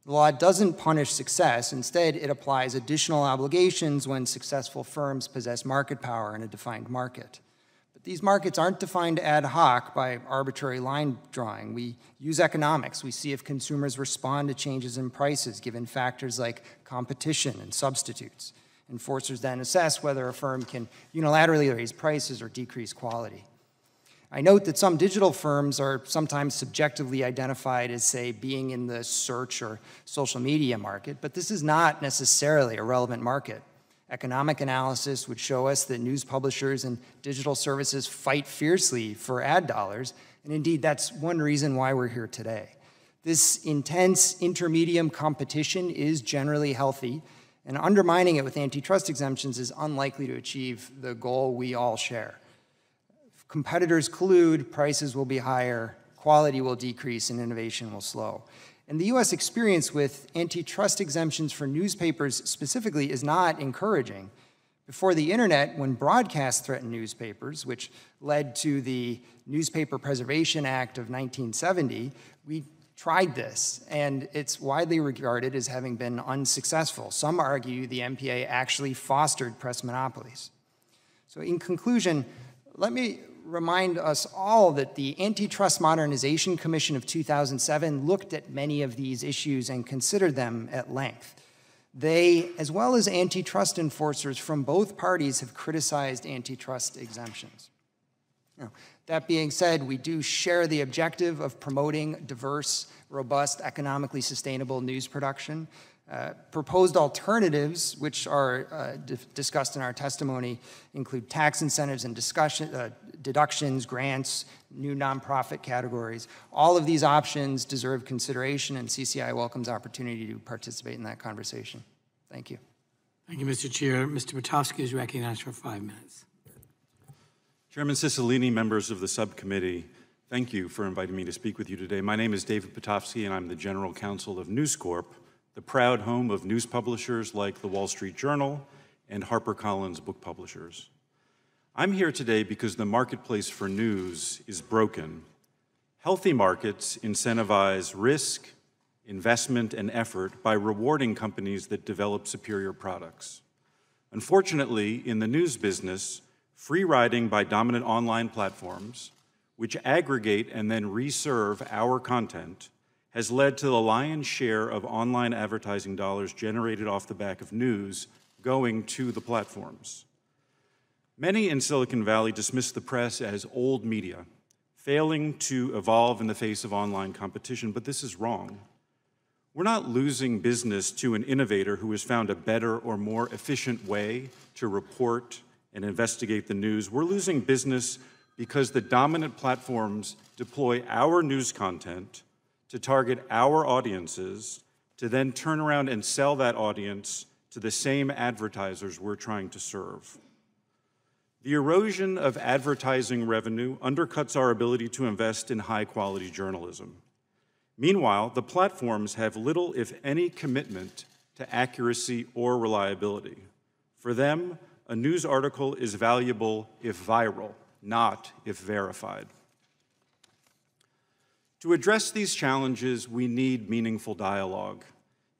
The law doesn't punish success. Instead, it applies additional obligations when successful firms possess market power in a defined market. But these markets aren't defined ad hoc by arbitrary line drawing. We use economics. We see if consumers respond to changes in prices given factors like competition and substitutes. Enforcers then assess whether a firm can unilaterally raise prices or decrease quality. I note that some digital firms are sometimes subjectively identified as, say, being in the search or social media market, but this is not necessarily a relevant market. Economic analysis would show us that news publishers and digital services fight fiercely for ad dollars, and indeed that's one reason why we're here today. This intense intermedium competition is generally healthy, and undermining it with antitrust exemptions is unlikely to achieve the goal we all share. If competitors collude, prices will be higher, quality will decrease, and innovation will slow. And the US experience with antitrust exemptions for newspapers specifically is not encouraging. Before the internet, when broadcast threatened newspapers, which led to the Newspaper Preservation Act of 1970, we tried this, and it's widely regarded as having been unsuccessful. Some argue the NPA actually fostered press monopolies. So in conclusion, let me remind us all that the Antitrust Modernization Commission of 2007 looked at many of these issues and considered them at length. They, as well as antitrust enforcers from both parties, have criticized antitrust exemptions. Now, that being said, we do share the objective of promoting diverse, robust, economically sustainable news production. Proposed alternatives, which are discussed in our testimony, include tax incentives and deductions, grants, new nonprofit categories. All of these options deserve consideration, and CCI welcomes opportunity to participate in that conversation. Thank you. Thank you, Mr. Chair. Mr. Potofsky is recognized for 5 minutes. Chairman Cicilline, members of the subcommittee, thank you for inviting me to speak with you today. My name is David Potofsky, and I'm the General Counsel of News Corp, the proud home of news publishers like the Wall Street Journal and HarperCollins Book Publishers. I'm here today because the marketplace for news is broken. Healthy markets incentivize risk, investment, and effort by rewarding companies that develop superior products. Unfortunately, in the news business, free riding by dominant online platforms, which aggregate and then reserve our content, has led to the lion's share of online advertising dollars generated off the back of news going to the platforms. Many in Silicon Valley dismiss the press as old media, failing to evolve in the face of online competition, but this is wrong. We're not losing business to an innovator who has found a better or more efficient way to report and investigate the news. We're losing business because the dominant platforms deploy our news content to target our audiences, to then turn around and sell that audience to the same advertisers we're trying to serve. The erosion of advertising revenue undercuts our ability to invest in high-quality journalism. Meanwhile, the platforms have little, if any, commitment to accuracy or reliability. For them, a news article is valuable if viral, not if verified. To address these challenges, we need meaningful dialogue.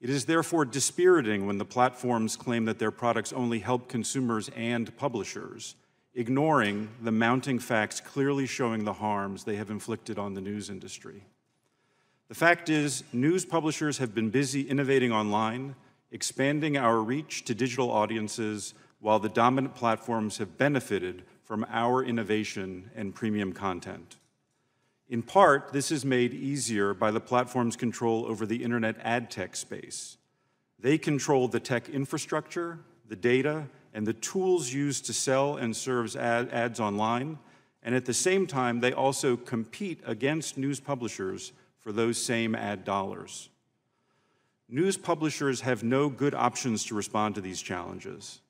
It is therefore dispiriting when the platforms claim that their products only help consumers and publishers, ignoring the mounting facts clearly showing the harms they have inflicted on the news industry. The fact is, news publishers have been busy innovating online, expanding our reach to digital audiences, while the dominant platforms have benefited from our innovation and premium content. In part, this is made easier by the platform's control over the internet ad tech space. They control the tech infrastructure, the data, and the tools used to sell and serve ads online, and at the same time, they also compete against news publishers for those same ad dollars. News publishers have no good options to respond to these challenges.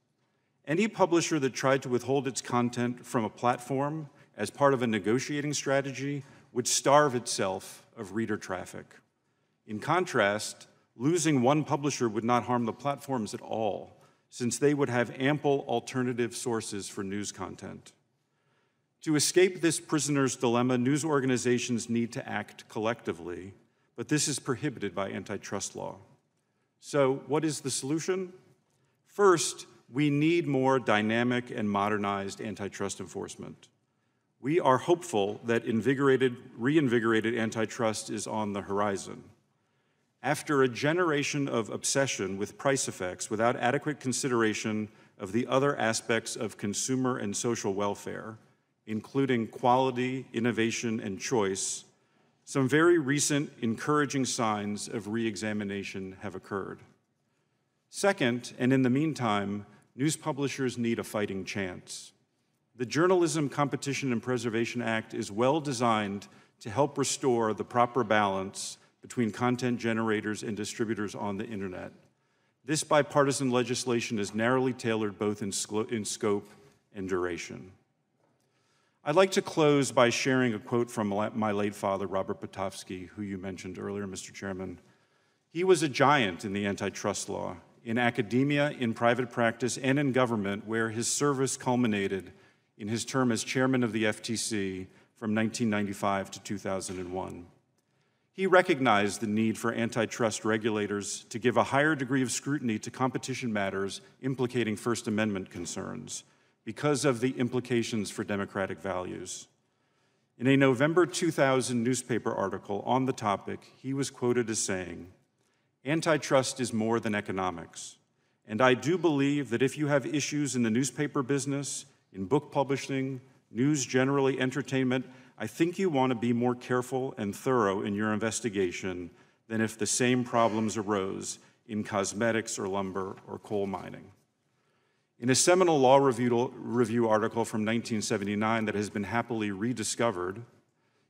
Any publisher that tried to withhold its content from a platform as part of a negotiating strategy would starve itself of reader traffic. In contrast, losing one publisher would not harm the platforms at all, since they would have ample alternative sources for news content. To escape this prisoner's dilemma, news organizations need to act collectively, but this is prohibited by antitrust law. So, what is the solution? First, we need more dynamic and modernized antitrust enforcement. We are hopeful that reinvigorated antitrust is on the horizon. After a generation of obsession with price effects without adequate consideration of the other aspects of consumer and social welfare, including quality, innovation, and choice, some very recent encouraging signs of re-examination have occurred. Second, and in the meantime, news publishers need a fighting chance. The Journalism Competition and Preservation Act is well designed to help restore the proper balance between content generators and distributors on the internet. This bipartisan legislation is narrowly tailored both in scope and duration. I'd like to close by sharing a quote from my late father, Robert Potofsky, who you mentioned earlier, Mr. Chairman. He was a giant in the antitrust law, in academia, in private practice, and in government, where his service culminated in his term as chairman of the FTC from 1995 to 2001. He recognized the need for antitrust regulators to give a higher degree of scrutiny to competition matters implicating First Amendment concerns because of the implications for democratic values. In a November 2000 newspaper article on the topic, he was quoted as saying, "Antitrust is more than economics, and I do believe that if you have issues in the newspaper business, in book publishing, news generally, entertainment, I think you want to be more careful and thorough in your investigation than if the same problems arose in cosmetics or lumber or coal mining." In a seminal law review article from 1979 that has been happily rediscovered,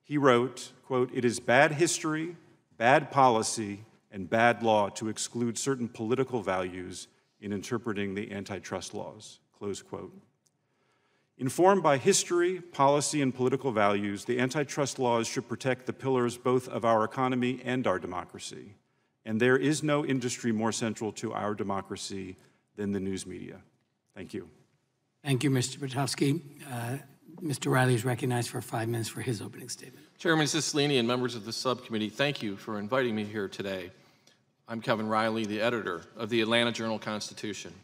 he wrote, quote, "It is bad history, bad policy, and bad law to exclude certain political values in interpreting the antitrust laws," close quote. Informed by history, policy, and political values, the antitrust laws should protect the pillars both of our economy and our democracy. And there is no industry more central to our democracy than the news media. Thank you. Thank you, Mr. Potofsky. Mr. Riley is recognized for 5 minutes for his opening statement. Chairman Cicilline and members of the subcommittee, thank you for inviting me here today. I'm Kevin Riley, the editor of the Atlanta Journal-Constitution.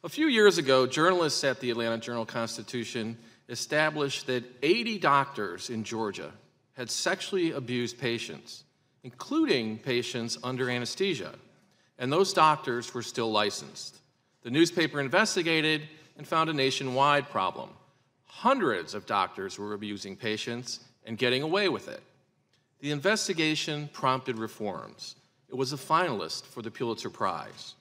A few years ago, journalists at the Atlanta Journal-Constitution established that 80 doctors in Georgia had sexually abused patients, including patients under anesthesia, and those doctors were still licensed. The newspaper investigated and found a nationwide problem. Hundreds of doctors were abusing patients and getting away with it. The investigation prompted reforms. It was a finalist for the Pulitzer Prize.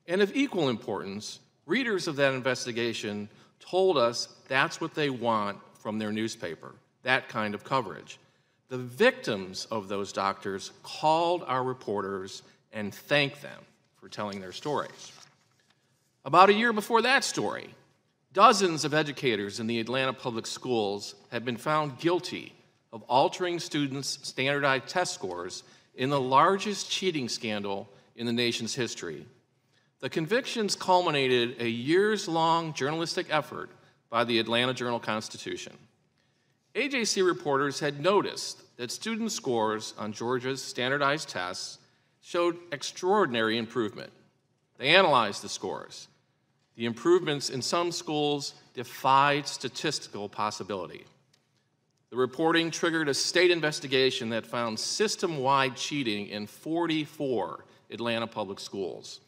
And of equal importance, readers of that investigation told us that's what they want from their newspaper, that kind of coverage. The victims of those doctors called our reporters and thanked them for telling their stories. About a year before that story, dozens of educators in the Atlanta public schools had been found guilty of altering students' standardized test scores in the largest cheating scandal in the nation's history. The convictions culminated a years-long journalistic effort by the Atlanta Journal-Constitution. AJC reporters had noticed that student scores on Georgia's standardized tests showed extraordinary improvement. They analyzed the scores. The improvements in some schools defied statistical possibility. The reporting triggered a state investigation that found system-wide cheating in 44 Atlanta public schools.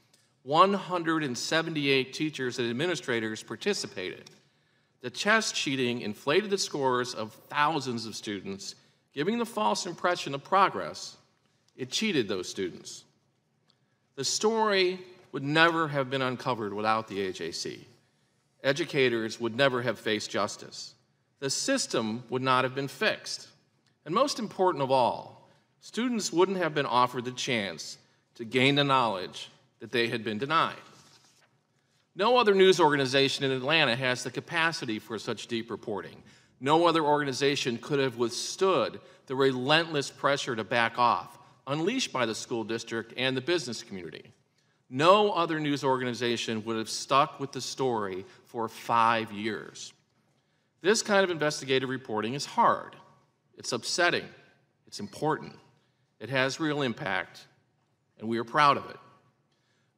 178 teachers and administrators participated. The test cheating inflated the scores of thousands of students, giving the false impression of progress. It cheated those students. The story would never have been uncovered without the AJC. Educators would never have faced justice. The system would not have been fixed. And most important of all, students wouldn't have been offered the chance to gain the knowledge that they had been denied. No other news organization in Atlanta has the capacity for such deep reporting. No other organization could have withstood the relentless pressure to back off, unleashed by the school district and the business community. No other news organization would have stuck with the story for 5 years. This kind of investigative reporting is hard. It's upsetting. It's important. It has real impact, and we are proud of it.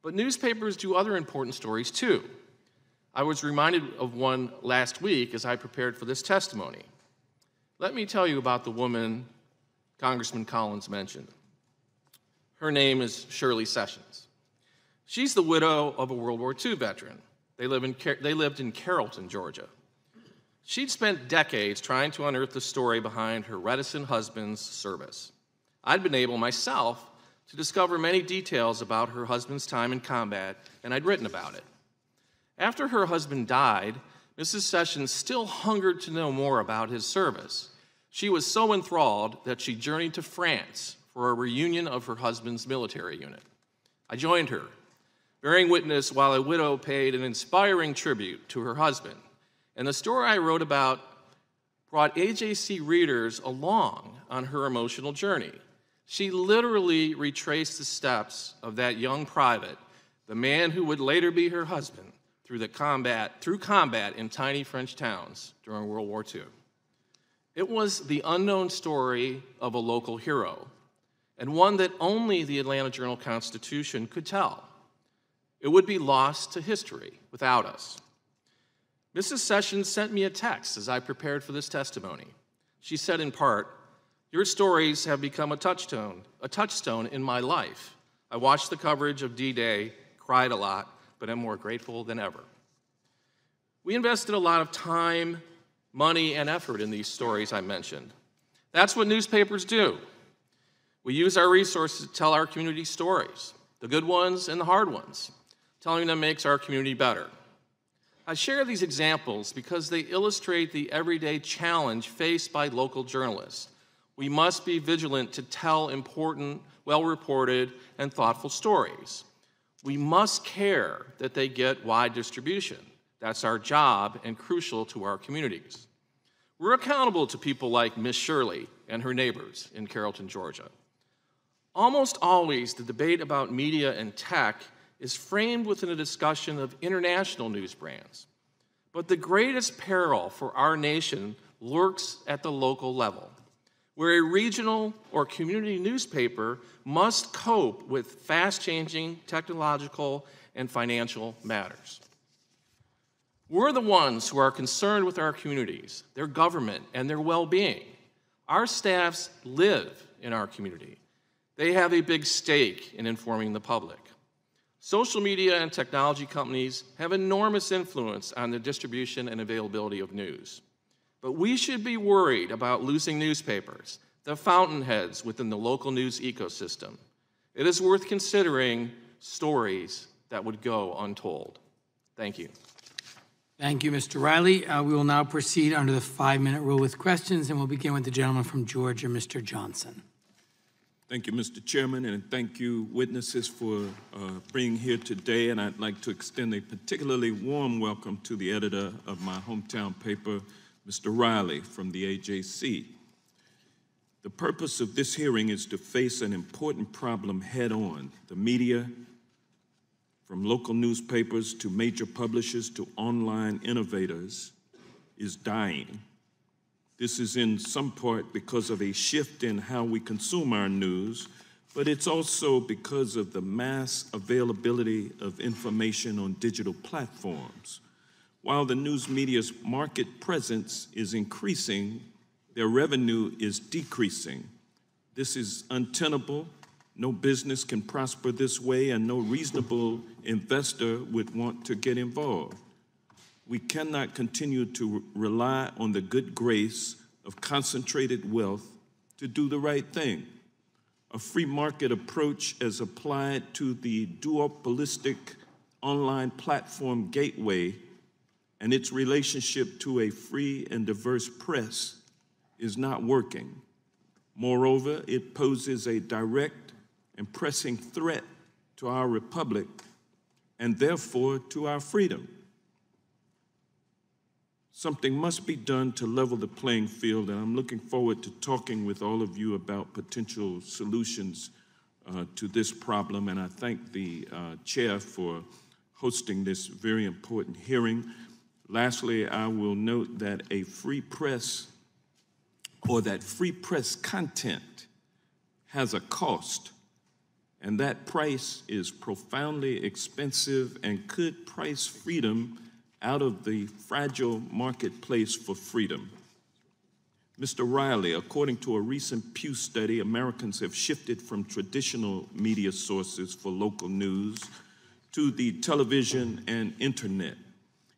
But newspapers do other important stories too. I was reminded of one last week as I prepared for this testimony. Let me tell you about the woman Congressman Collins mentioned. Her name is Shirley Sessions. She's the widow of a World War II veteran. They lived in Carrollton, Georgia. She'd spent decades trying to unearth the story behind her reticent husband's service. I'd been able myself to discover many details about her husband's time in combat, and I'd written about it. After her husband died, Mrs. Sessions still hungered to know more about his service. She was so enthralled that she journeyed to France for a reunion of her husband's military unit. I joined her, bearing witness while a widow paid an inspiring tribute to her husband. And the story I wrote about brought AJC readers along on her emotional journey. She literally retraced the steps of that young private, the man who would later be her husband, through combat in tiny French towns during World War II. It was the unknown story of a local hero, and one that only the Atlanta Journal-Constitution could tell. It would be lost to history without us. Mrs. Sessions sent me a text as I prepared for this testimony. She said in part, "Your stories have become a touchstone in my life. I watched the coverage of D-Day, cried a lot, but I'm more grateful than ever." We invested a lot of time, money, and effort in these stories I mentioned. That's what newspapers do. We use our resources to tell our community stories, the good ones and the hard ones. Telling them makes our community better. I share these examples because they illustrate the everyday challenge faced by local journalists. We must be vigilant to tell important, well-reported, and thoughtful stories. We must care that they get wide distribution. That's our job and crucial to our communities. We're accountable to people like Miss Shirley and her neighbors in Carrollton, Georgia. Almost always, the debate about media and tech is framed within a discussion of international news brands. But the greatest peril for our nation lurks at the local level, where a regional or community newspaper must cope with fast-changing technological and financial matters. We're the ones who are concerned with our communities, their government, and their well-being. Our staffs live in our community. They have a big stake in informing the public. Social media and technology companies have enormous influence on the distribution and availability of news. But we should be worried about losing newspapers, the fountainheads within the local news ecosystem. It is worth considering stories that would go untold. Thank you. Thank you, Mr. Riley. We will now proceed under the 5-minute rule with questions, and we'll begin with the gentleman from Georgia, Mr. Johnson. Thank you, Mr. Chairman, and thank you, witnesses, for being here today. And I'd like to extend a particularly warm welcome to the editor of my hometown paper, Mr. Riley, from the AJC. The purpose of this hearing is to face an important problem head-on. The media, from local newspapers to major publishers to online innovators, is dying. This is in some part because of a shift in how we consume our news, but it's also because of the mass availability of information on digital platforms. While the news media's market presence is increasing, their revenue is decreasing. This is untenable. No business can prosper this way, and no reasonable investor would want to get involved. We cannot continue to rely on the good grace of concentrated wealth to do the right thing. A free market approach as applied to the duopolistic online platform gateway and its relationship to a free and diverse press is not working. Moreover, it poses a direct and pressing threat to our republic and therefore to our freedom. Something must be done to level the playing field, and I'm looking forward to talking with all of you about potential solutions to this problem, and I thank the chair for hosting this very important hearing. Lastly, I will note that a free press, or that free press content, has a cost, and that price is profoundly expensive and could price freedom out of the fragile marketplace for freedom. Mr. Riley, according to a recent Pew study, Americans have shifted from traditional media sources for local news to the television and internet.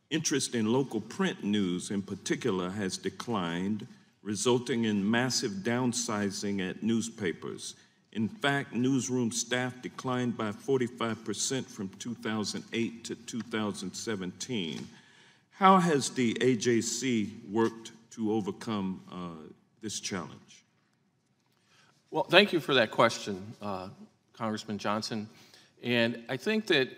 Interest in local print news in particular has declined, resulting in massive downsizing at newspapers. In fact, newsroom staff declined by 45% from 2008 to 2017. How has the AJC worked to overcome this challenge? Well, thank you for that question, Congressman Johnson. And I think that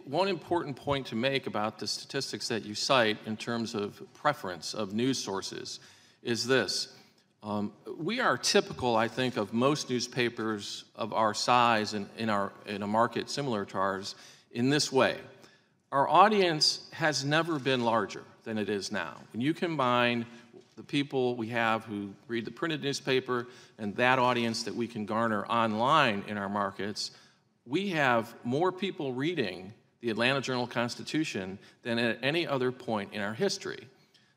one important point to make about the statistics that you cite in terms of preference of news sources is this. We are typical, I think, of most newspapers of our size and in a market similar to ours in this way. Our audience has never been larger than it is now. When you combine the people we have who read the printed newspaper and that audience that we can garner online in our markets, we have more people reading the Atlanta Journal-Constitution than at any other point in our history.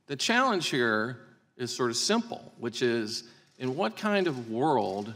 The challenge here is sort of simple, which is, in what kind of world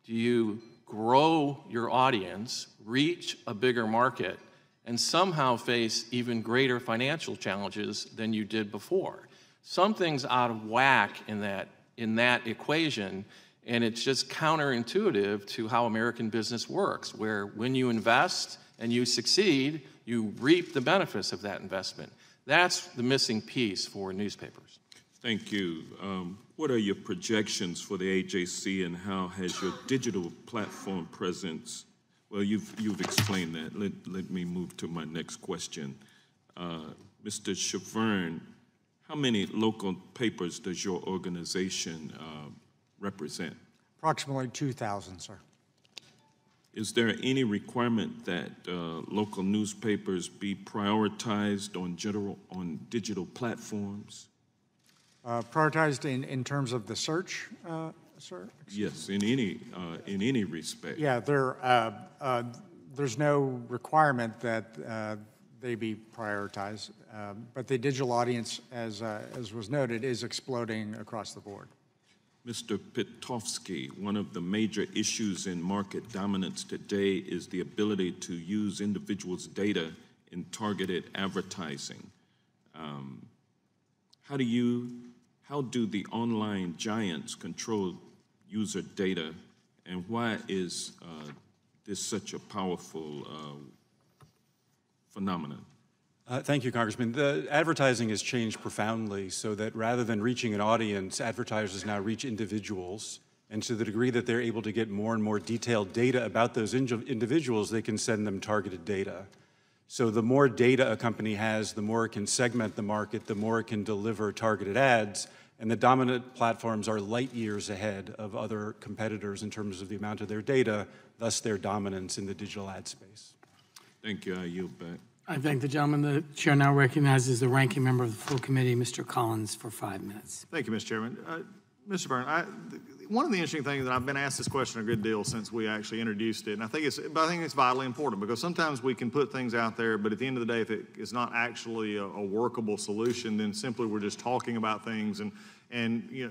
do you grow your audience, reach a bigger market, and somehow face even greater financial challenges than you did before? Something's out of whack in that equation, and it's just counterintuitive to how American business works, where when you invest and you succeed, you reap the benefits of that investment. That's the missing piece for newspapers. Thank you. What are your projections for the AJC, and how has your digital platform presence? Well, you've explained that. Let me move to my next question. Mr. Chavern, how many local papers does your organization represent? Approximately 2,000, sir. Is there any requirement that local newspapers be prioritized on digital platforms? Prioritized in terms of the search, sir? Yes, in any respect. Yeah, there's no requirement that they be prioritized, but the digital audience, as was noted, is exploding across the board. Mr. Pitofsky, one of the major issues in market dominance today is the ability to use individuals' data in targeted advertising. How do the online giants control user data, and why is this such a powerful phenomenon? Thank you, Congressman. The advertising has changed profoundly so that rather than reaching an audience, advertisers now reach individuals. And to the degree that they're able to get more and more detailed data about those individuals, they can send them targeted data. So the more data a company has, the more it can segment the market, the more it can deliver targeted ads. And the dominant platforms are light years ahead of other competitors in terms of the amount of their data, thus their dominance in the digital ad space. Thank you. I yield back. I thank the gentleman. The chair now recognizes the ranking member of the full committee, Mr. Collins, for 5 minutes. Thank you, Mr. Chairman. Mr. Byrne, one of the interesting things that I've been asked this question a good deal since we actually introduced it, and I think it's vitally important because sometimes we can put things out there, but at the end of the day, if it is not actually a workable solution, then simply we're just talking about things and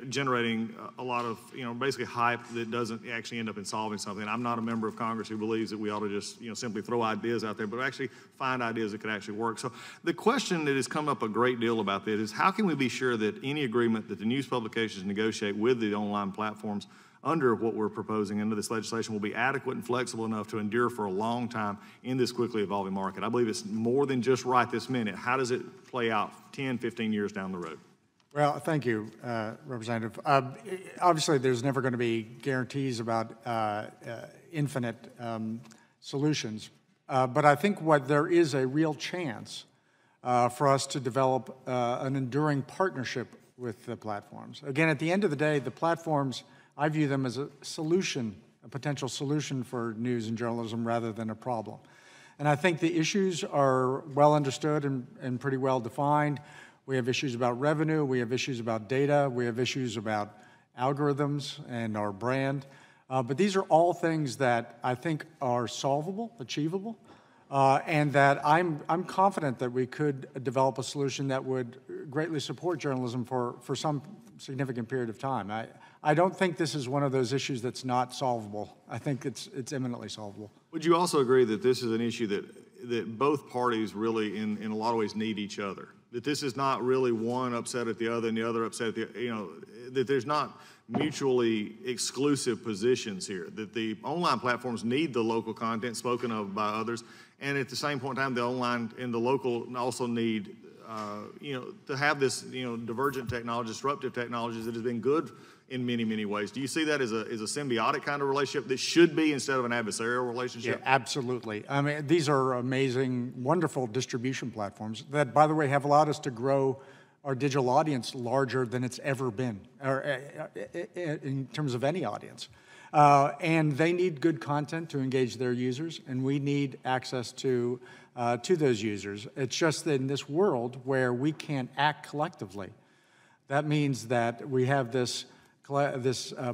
generating a lot of basically hype that doesn't actually end up in solving something. I'm not a member of Congress who believes that we ought to just simply throw ideas out there, but actually find ideas that could actually work. So the question that has come up a great deal about this is how can we be sure that any agreement that the news publications negotiate with the online platforms under what we're proposing under this legislation will be adequate and flexible enough to endure for a long time in this quickly evolving market? I believe it's more than just right this minute. How does it play out 10, 15 years down the road? Well, thank you, Representative. Obviously, there's never going to be guarantees about infinite solutions, but I think what there is a real chance for us to develop an enduring partnership with the platforms. Again, at the end of the day, the platforms, I view them as a solution, a potential solution for news and journalism rather than a problem. And I think the issues are well understood and pretty well defined. We have issues about revenue, we have issues about data, we have issues about algorithms and our brand. But these are all things that I think are solvable, achievable, and that I'm confident that we could develop a solution that would greatly support journalism for some significant period of time. I don't think this is one of those issues that's not solvable. I think it's eminently solvable. Would you also agree that this is an issue that both parties really in a lot of ways need each other? That this is not really one upset at the other and the other upset at the, that there's not mutually exclusive positions here, that the online platforms need the local content spoken of by others, and at the same point in time, the online and the local also need, to have this, divergent technology, disruptive technologies that has been good in many, many ways. Do you see that as a symbiotic kind of relationship that should be instead of an adversarial relationship? Yeah, absolutely. I mean, these are amazing, wonderful distribution platforms that, by the way, have allowed us to grow our digital audience larger than it's ever been, or in terms of any audience. And they need good content to engage their users, and we need access to those users. It's just that in this world where we can't act collectively, that means that we have this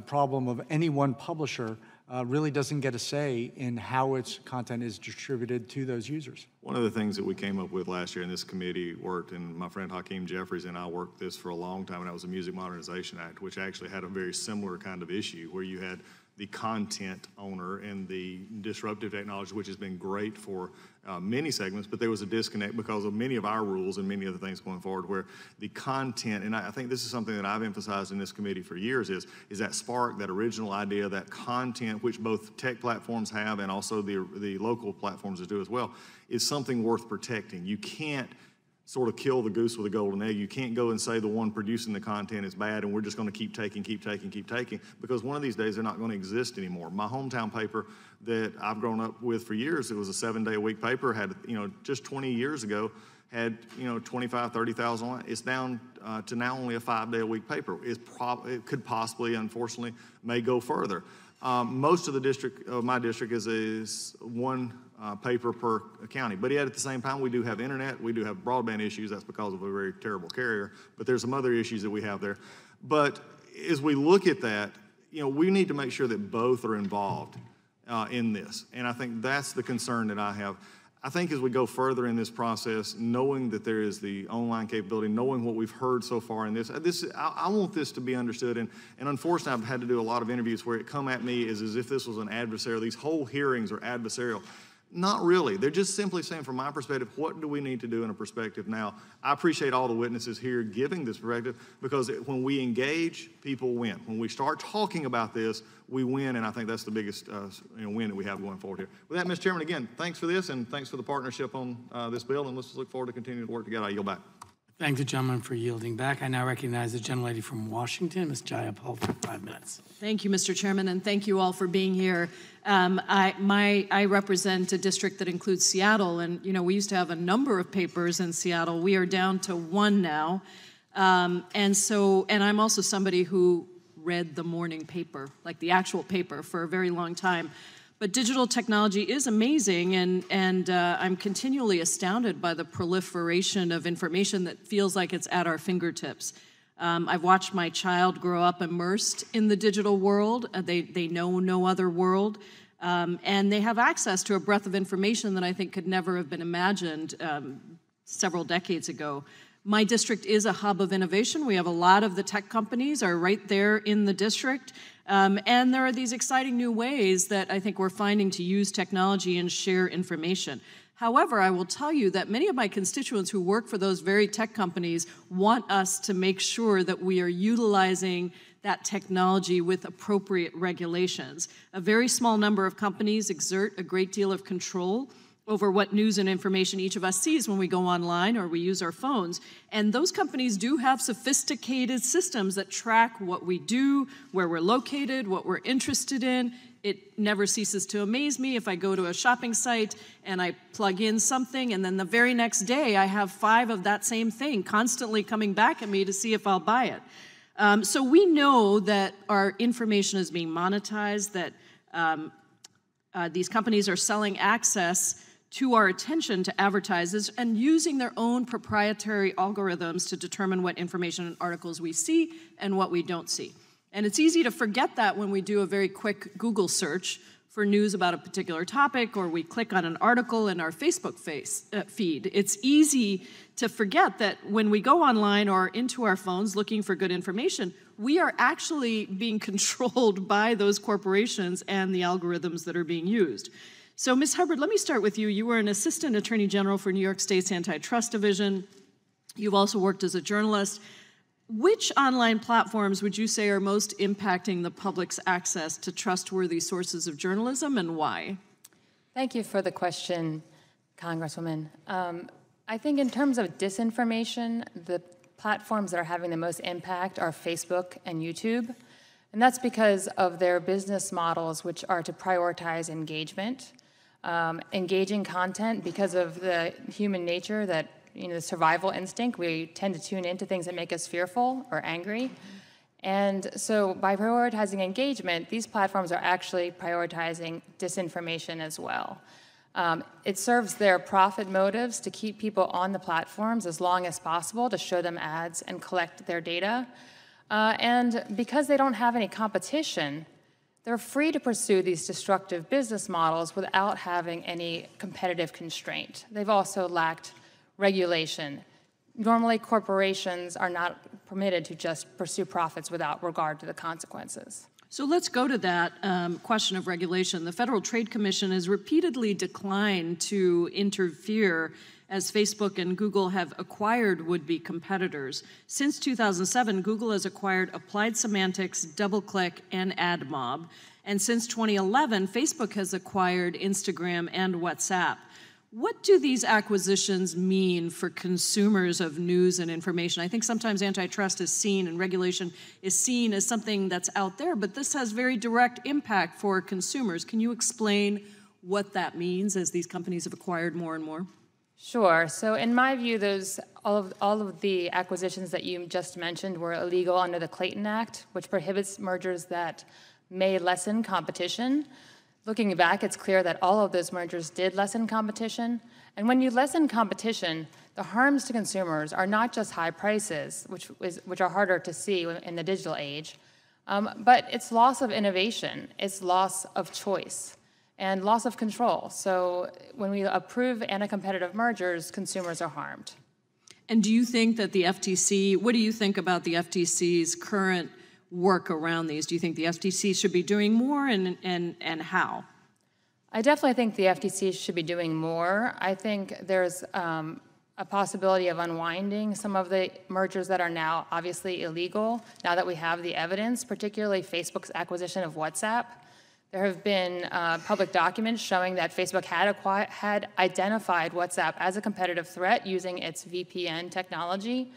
problem of any one publisher really doesn't get a say in how its content is distributed to those users. One of the things that we came up with last year in this committee worked, and my friend Hakeem Jeffries and I worked this for a long time, and that was the Music Modernization Act, which actually had a very similar kind of issue where you had the content owner and the disruptive technology, which has been great for many segments, but there was a disconnect because of many of our rules and many other things going forward where the content, and I think this is something that I've emphasized in this committee for years, is that spark, that original idea, that content, which both tech platforms have and also the local platforms do as well, is something worth protecting. You can't sort of kill the goose with a golden egg. You can't go and say the one producing the content is bad and we're just going to keep taking, because one of these days they're not going to exist anymore. My hometown paper that I've grown up with for years, it was a 7-day-a-week paper, had, just 20 years ago, had, 25, 30,000. It's down to now only a 5-day-a-week paper. It could possibly, unfortunately, may go further. Most of my district is one paper per county. But yet at the same time, we do have internet, we do have broadband issues. That's because of a very terrible carrier. But there's some other issues that we have there. But as we look at that, we need to make sure that both are involved in this. And I think that's the concern that I have. I think as we go further in this process, knowing that there is the online capability, knowing what we've heard so far in this, I want this to be understood. And unfortunately, I've had to do a lot of interviews where it come at me as if this was an adversarial. These whole hearings are adversarial. Not really. They're just simply saying, from my perspective, what do we need to do in a perspective now? I appreciate all the witnesses here giving this perspective, because when we engage, people win. When we start talking about this, we win, and I think that's the biggest win that we have going forward here. With that, Mr. Chairman, again, thanks for this, and thanks for the partnership on this bill, and let's look forward to continuing to work together. I yield back. Thank the gentleman for yielding back. I now recognize the gentlelady from Washington, Ms. Jayapal, for 5 minutes. Thank you, Mr. Chairman, and thank you all for being here. I represent a district that includes Seattle, and we used to have a number of papers in Seattle. We are down to one now, and I'm also somebody who read the morning paper, like the actual paper, for a very long time. But digital technology is amazing, and I'm continually astounded by the proliferation of information that feels like it's at our fingertips. I've watched my child grow up immersed in the digital world. They know no other world, and they have access to a breadth of information that I think could never have been imagined several decades ago. My district is a hub of innovation. We have a lot of the tech companies are right there in the district. And there are these exciting new ways that I think we're finding to use technology and share information. However, I will tell you that many of my constituents who work for those very tech companies want us to make sure that we are utilizing that technology with appropriate regulations. A very small number of companies exert a great deal of control over what news and information each of us sees when we go online or we use our phones. And those companies do have sophisticated systems that track what we do, where we're located, what we're interested in. It never ceases to amaze me if I go to a shopping site and I plug in something, and then the very next day I have 5 of that same thing constantly coming back at me to see if I'll buy it. So we know that our information is being monetized, that these companies are selling access to our attention to advertisers and using their own proprietary algorithms to determine what information and articles we see and what we don't see. And it's easy to forget that when we do a very quick Google search for news about a particular topic, or we click on an article in our Facebook feed. It's easy to forget that when we go online or into our phones looking for good information, we are actually being controlled by those corporations and the algorithms that are being used. So, Ms. Hubbard, let me start with you. You were an Assistant Attorney General for New York State's Antitrust Division. You've also worked as a journalist. Which online platforms would you say are most impacting the public's access to trustworthy sources of journalism, and why? Thank you for the question, Congresswoman. I think in terms of disinformation, the platforms that are having the most impact are Facebook and YouTube. And that's because of their business models, which are to prioritize engagement. Engaging content, because of the human nature that, the survival instinct, we tend to tune into things that make us fearful or angry. And so by prioritizing engagement, these platforms are actually prioritizing disinformation as well. It serves their profit motives to keep people on the platforms as long as possible, to show them ads and collect their data. And because they don't have any competition, they're free to pursue these destructive business models without having any competitive constraint. They've also lacked regulation. Normally, corporations are not permitted to just pursue profits without regard to the consequences. So let's go to that question of regulation. The Federal Trade Commission has repeatedly declined to interfere as Facebook and Google have acquired would-be competitors. Since 2007, Google has acquired Applied Semantics, DoubleClick, and AdMob. And since 2011, Facebook has acquired Instagram and WhatsApp. What do these acquisitions mean for consumers of news and information? I think sometimes antitrust is seen and regulation is seen as something that's out there, but this has very direct impact for consumers. Can you explain what that means as these companies have acquired more and more? Sure. So in my view, all of the acquisitions that you just mentioned were illegal under the Clayton Act, which prohibits mergers that may lessen competition. Looking back, it's clear that all of those mergers did lessen competition. And when you lessen competition, the harms to consumers are not just high prices, which are harder to see in the digital age, but it's loss of innovation, it's loss of choice, and loss of control. So when we approve anti-competitive mergers, consumers are harmed. And do you think that the FTC, what do you think about the FTC's current work around these? Do you think the FTC should be doing more, and how? I definitely think the FTC should be doing more. I think there's a possibility of unwinding some of the mergers that are now obviously illegal, now that we have the evidence, particularly Facebook's acquisition of WhatsApp. There have been public documents showing that Facebook had identified WhatsApp as a competitive threat using its VPN technology,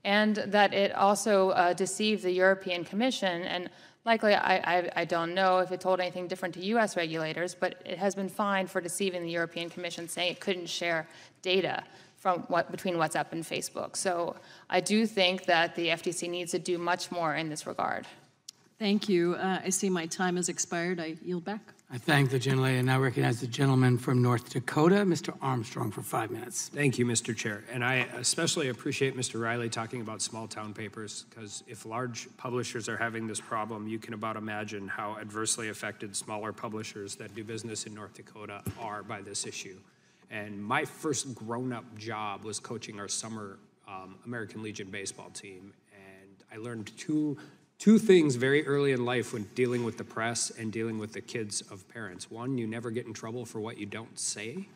and that it also deceived the European Commission. And likely, I don't know if it told anything different to US regulators, but it has been fined for deceiving the European Commission, saying it couldn't share data between WhatsApp and Facebook. So I do think that the FTC needs to do much more in this regard. Thank you. I see my time has expired. I yield back. I thank the gentlelady and now recognize the gentleman from North Dakota, Mr. Armstrong, for 5 minutes. Thank you, Mr. Chair. And I especially appreciate Mr. Riley talking about small town papers, because if large publishers are having this problem, you can about imagine how adversely affected smaller publishers that do business in North Dakota are by this issue. And my first grown-up job was coaching our summer American Legion baseball team. And I learned two things very early in life when dealing with the press and dealing with the kids of parents. One, you never get in trouble for what you don't say.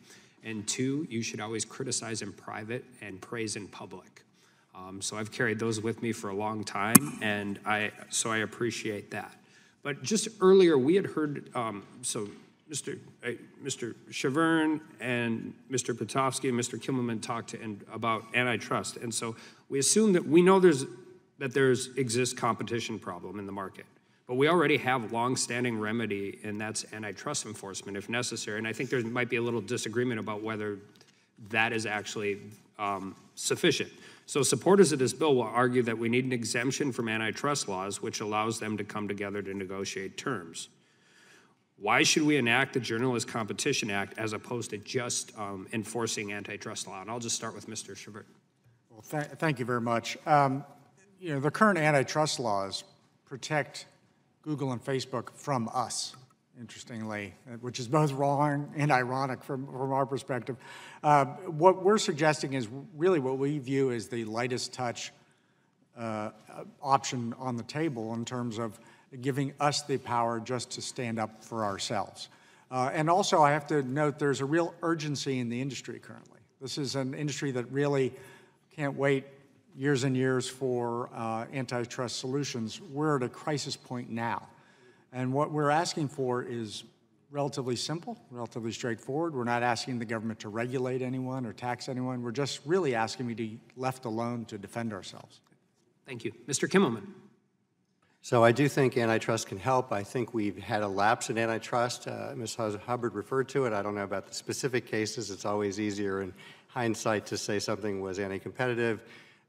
And two, you should always criticize in private and praise in public. So I've carried those with me for a long time, and so I appreciate that. But just earlier, we had heard, Mr. Shavern and Mr. Petovsky and Mr. Kimmelman talked about antitrust. And so we assume that we know that exists competition problem in the market. But we already have long-standing remedy, and that's antitrust enforcement if necessary. And I think there might be a little disagreement about whether that is actually sufficient. So supporters of this bill will argue that we need an exemption from antitrust laws, which allows them to come together to negotiate terms. Why should we enact the Journalist Competition Act as opposed to just enforcing antitrust law? And I'll just start with Mr. Shavert. Well, thank you very much. The current antitrust laws protect Google and Facebook from us, interestingly, which is both wrong and ironic from our perspective. What we're suggesting is really what we view as the lightest touch option on the table in terms of giving us the power just to stand up for ourselves. And also, I have to note there's a real urgency in the industry currently. This is an industry that really can't wait years and years for antitrust solutions. We're at a crisis point now. And what we're asking for is relatively simple, relatively straightforward. We're not asking the government to regulate anyone or tax anyone. We're just really asking to be left alone to defend ourselves. Thank you. Mr. Kimmelman. So I do think antitrust can help. I think we've had a lapse in antitrust. Ms. Hubbard referred to it. I don't know about the specific cases. It's always easier in hindsight to say something was anti-competitive.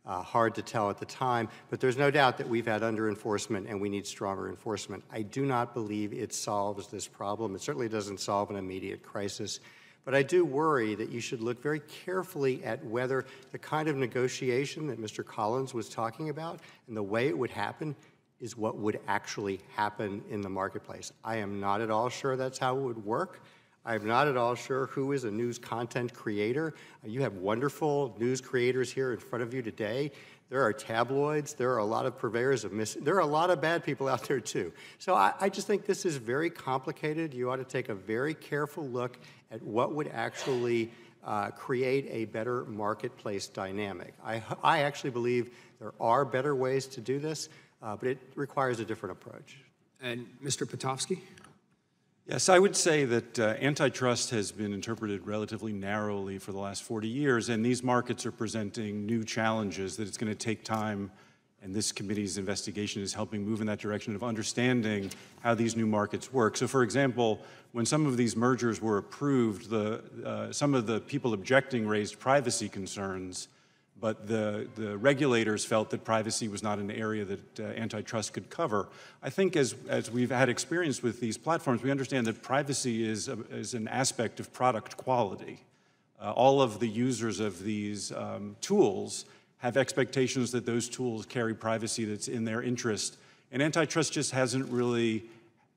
Hard to tell at the time, but there's no doubt that we've had under-enforcement and we need stronger enforcement. I do not believe it solves this problem. It certainly doesn't solve an immediate crisis, but I do worry that you should look very carefully at whether the kind of negotiation that Mr. Collins was talking about and the way it would happen is what would actually happen in the marketplace. I am not at all sure that's how it would work. I'm not at all sure who is a news content creator. You have wonderful news creators here in front of you today. There are tabloids. There are a lot of purveyors of there are a lot of bad people out there too. So I just think this is very complicated. You ought to take a very careful look at what would actually create a better marketplace dynamic. I actually believe there are better ways to do this, but it requires a different approach. And Mr. Petovsky? Yes, I would say that antitrust has been interpreted relatively narrowly for the last 40 years, and these markets are presenting new challenges that it's going to take time, and this committee's investigation is helping move in that direction of understanding how these new markets work. So, for example, when some of these mergers were approved, some of the people objecting raised privacy concerns, but the regulators felt that privacy was not an area that antitrust could cover. I think as we've had experience with these platforms, we understand that privacy is an aspect of product quality. All of the users of these tools have expectations that those tools carry privacy that's in their interest, and antitrust just hasn't really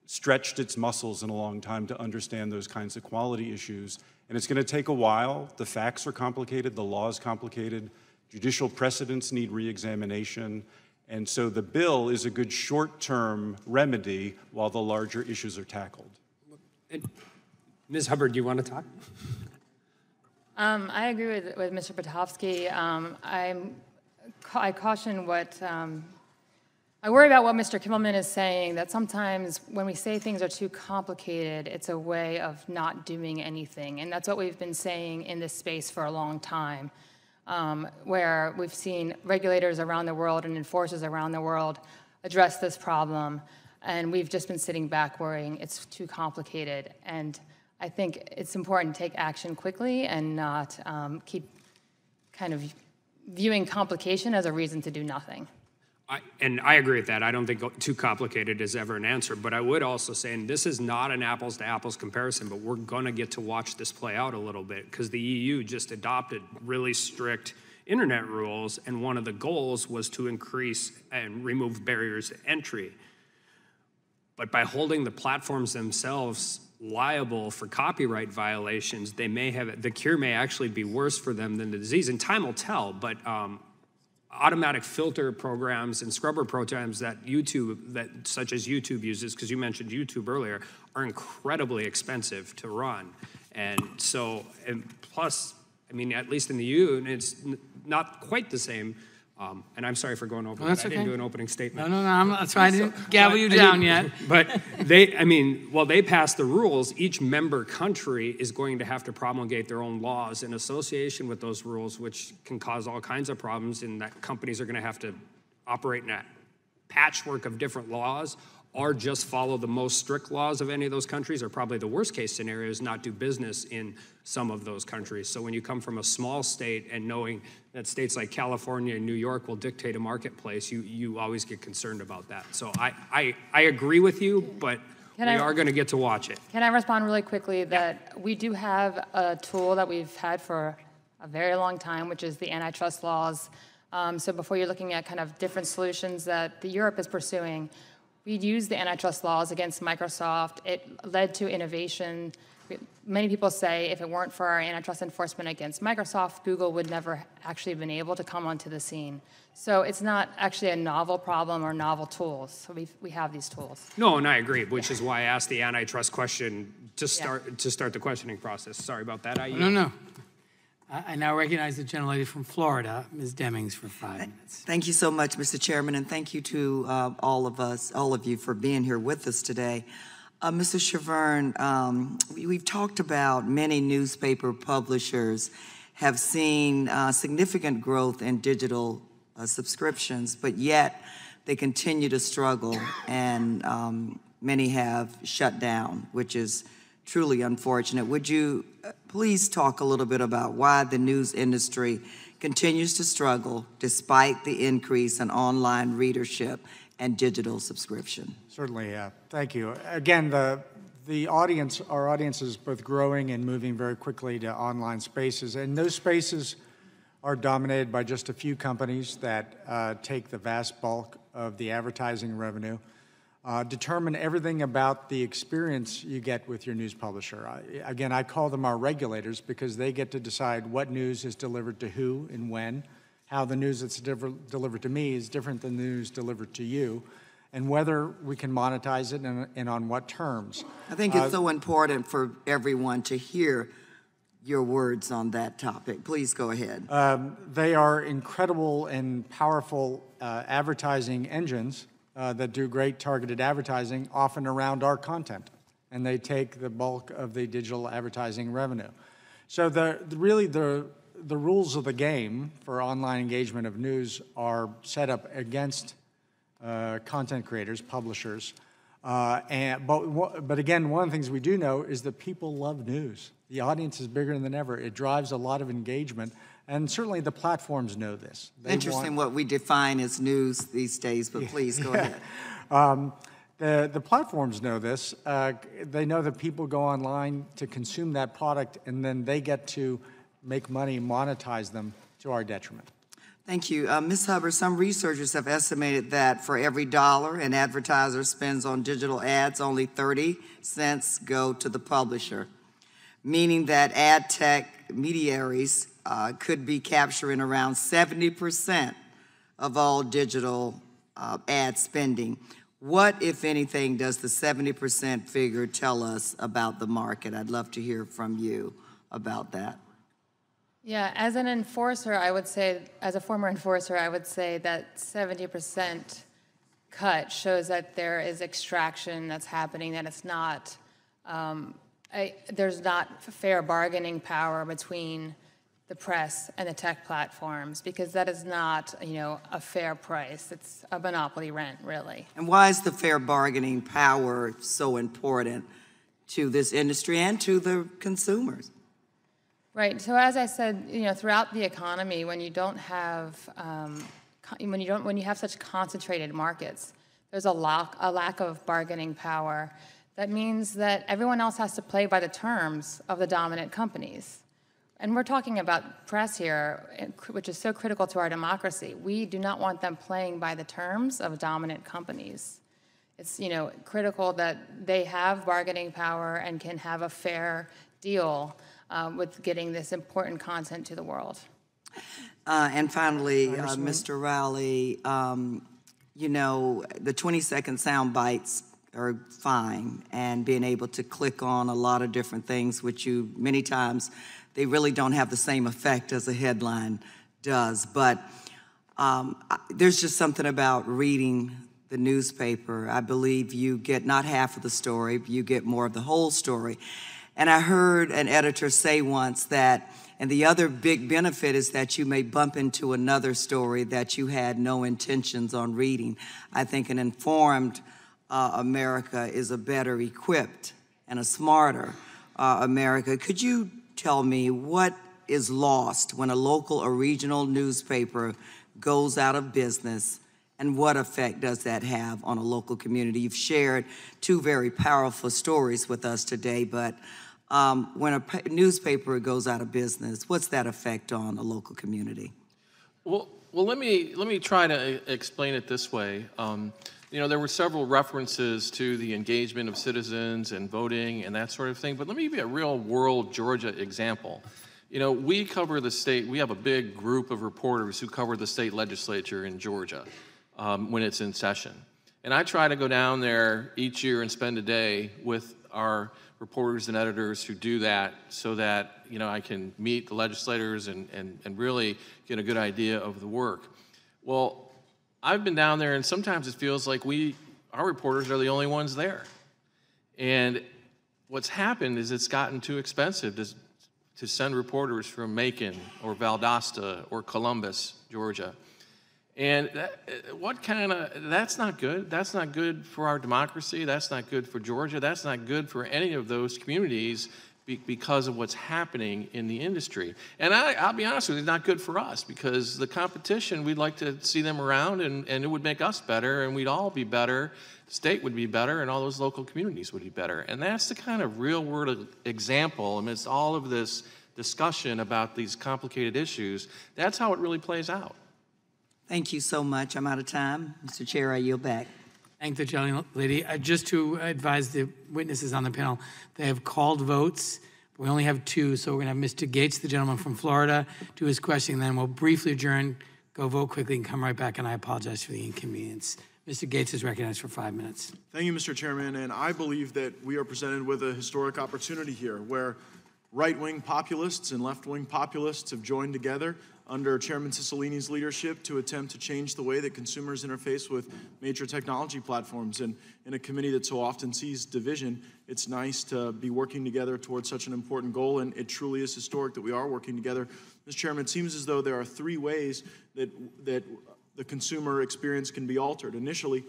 stretched its muscles in a long time to understand those kinds of quality issues. And it's going to take a while. The facts are complicated, the law is complicated. Judicial precedents need re-examination, and so the bill is a good short-term remedy while the larger issues are tackled. Ms. Hubbard, do you want to talk? I agree with Mr. Petovsky. I caution I worry about what Mr. Kimmelman is saying, that sometimes when we say things are too complicated, it's a way of not doing anything, and that's what we've been saying in this space for a long time. Where we've seen regulators around the world and enforcers around the world address this problem, and we've just been sitting back worrying it's too complicated. And I think it's important to take action quickly and not keep kind of viewing complication as a reason to do nothing. And I agree with that. I don't think too complicated is ever an answer. But I would also say, and this is not an apples to apples comparison, but we're going to get to watch this play out a little bit because the EU just adopted really strict internet rules. And one of the goals was to increase and remove barriers to entry. But by holding the platforms themselves liable for copyright violations, the cure may actually be worse for them than the disease. And time will tell, but automatic filter programs and scrubber programs that such as YouTube uses, because you mentioned YouTube earlier, are incredibly expensive to run. And so, and plus, I mean, at least in the EU, it's not quite the same. And I'm sorry for going over that. I didn't do an opening statement. No, that's why I didn't gavel you down yet. But while they pass the rules, each member country is going to have to promulgate their own laws in association with those rules, which can cause all kinds of problems in that companies are going to have to operate in a patchwork of different laws or just follow the most strict laws of any of those countries, or probably the worst case scenario is not do business in some of those countries. So when you come from a small state and knowing that states like California and New York will dictate a marketplace, you always get concerned about that. So I agree with you, but we are going to get to watch it. Can I respond really quickly that we do have a tool that we've had for a very long time, which is the antitrust laws. So before you're looking at kind of different solutions that Europe is pursuing, we'd use the antitrust laws against Microsoft. It led to innovation. Many people say if it weren't for our antitrust enforcement against Microsoft, Google would never actually have been able to come onto the scene. So it's not actually a novel problem or novel tools. So we have these tools. No, and I agree, which is why I asked the antitrust question to start the questioning process. Sorry about that. No. I now recognize the gentlelady from Florida, Ms. Demings, for 5 minutes. Thank you so much, Mr. Chairman, and thank you to all of you for being here with us today. Mr. Chavern, we've talked about many newspaper publishers have seen significant growth in digital subscriptions, but yet they continue to struggle, and many have shut down, which is truly unfortunate. Would you please talk a little bit about why the news industry continues to struggle despite the increase in online readership and digital subscription? Certainly, thank you. Again, our audience is both growing and moving very quickly to online spaces, and those spaces are dominated by just a few companies that take the vast bulk of the advertising revenue, determine everything about the experience you get with your news publisher. Again, I call them our regulators because they get to decide what news is delivered to who and when, how the news that's delivered to me is different than the news delivered to you, and whether we can monetize it and on what terms. I think it's so important for everyone to hear your words on that topic. Please go ahead. They are incredible and powerful advertising engines that do great targeted advertising, often around our content, and they take the bulk of the digital advertising revenue. So really the rules of the game for online engagement of news are set up against content creators, publishers, but again, one of the things we do know is that people love news. The audience is bigger than ever. It drives a lot of engagement. And certainly the platforms know this. Interesting what we define as news these days, but please go ahead. The platforms know this. They know that people go online to consume that product, and then they get to make money, monetize them to our detriment. Thank you. Ms. Hubbard, some researchers have estimated that for every dollar an advertiser spends on digital ads, only 30 cents go to the publisher, meaning that ad tech intermediaries could be capturing around 70% of all digital ad spending. What, if anything, does the 70% figure tell us about the market? I'd love to hear from you about that. Yeah, as an enforcer, I would say, as a former enforcer, I would say that 70% cut shows that there is extraction that's happening, that it's not, there's not fair bargaining power between the press and the tech platforms, because that is not, a fair price. It's a monopoly rent, really. And why is the fair bargaining power so important to this industry and to the consumers? Right. So as I said, throughout the economy, when you don't have when you have such concentrated markets, there's a lack of bargaining power. That means that everyone else has to play by the terms of the dominant companies. And we're talking about press here, which is so critical to our democracy. We do not want them playing by the terms of dominant companies. It's critical that they have bargaining power and can have a fair deal with getting this important content to the world. And finally, Mr. Riley, the 20-second sound bites are fine, and being able to click on a lot of different things, which many times, they really don't have the same effect as a headline does. But there's just something about reading the newspaper. I believe you get not half of the story, you get more of the whole story. And I heard an editor say once that, and the other big benefit is that you may bump into another story that you had no intentions on reading. I think an informed America is a better equipped and a smarter America. Could you tell me what is lost when a local or regional newspaper goes out of business, and what effect does that have on a local community? You've shared two very powerful stories with us today, but when a newspaper goes out of business, what's that effect on a local community? Well, let me try to explain it this way. There were several references to the engagement of citizens and voting and that sort of thing, but let me give you a real-world Georgia example. We cover the state, we have a big group of reporters who cover the state legislature in Georgia when it's in session. And I try to go down there each year and spend a day with our reporters and editors who do that so that, I can meet the legislators and really get a good idea of the work. Well, I've been down there, and sometimes it feels like our reporters are the only ones there. And what's happened is it's gotten too expensive to send reporters from Macon or Valdosta or Columbus, Georgia. And that's not good. That's not good for our democracy. That's not good for Georgia. That's not good for any of those communities because of what's happening in the industry. And I'll be honest with you, it's not good for us because the competition, we'd like to see them around and it would make us better and we'd all be better, the state would be better, and all those local communities would be better. And that's the kind of real-world example amidst all of this discussion about these complicated issues. That's how it really plays out. Thank you so much. I'm out of time. Mr. Chair, I yield back. Thank the gentle lady. Just to advise the witnesses on the panel, they have called votes. We only have two, so we're going to have Mr. Gates, the gentleman from Florida, do his question, and then we'll briefly adjourn, go vote quickly, and come right back, and I apologize for the inconvenience. Mr. Gates is recognized for 5 minutes. Thank you, Mr. Chairman, and I believe that we are presented with a historic opportunity here where right-wing populists and left-wing populists have joined together under Chairman Cicilline's leadership to attempt to change the way that consumers interface with major technology platforms. And in a committee that so often sees division, it's nice to be working together towards such an important goal, and it truly is historic that we are working together. Mr. Chairman, it seems as though there are three ways that the consumer experience can be altered. Initially,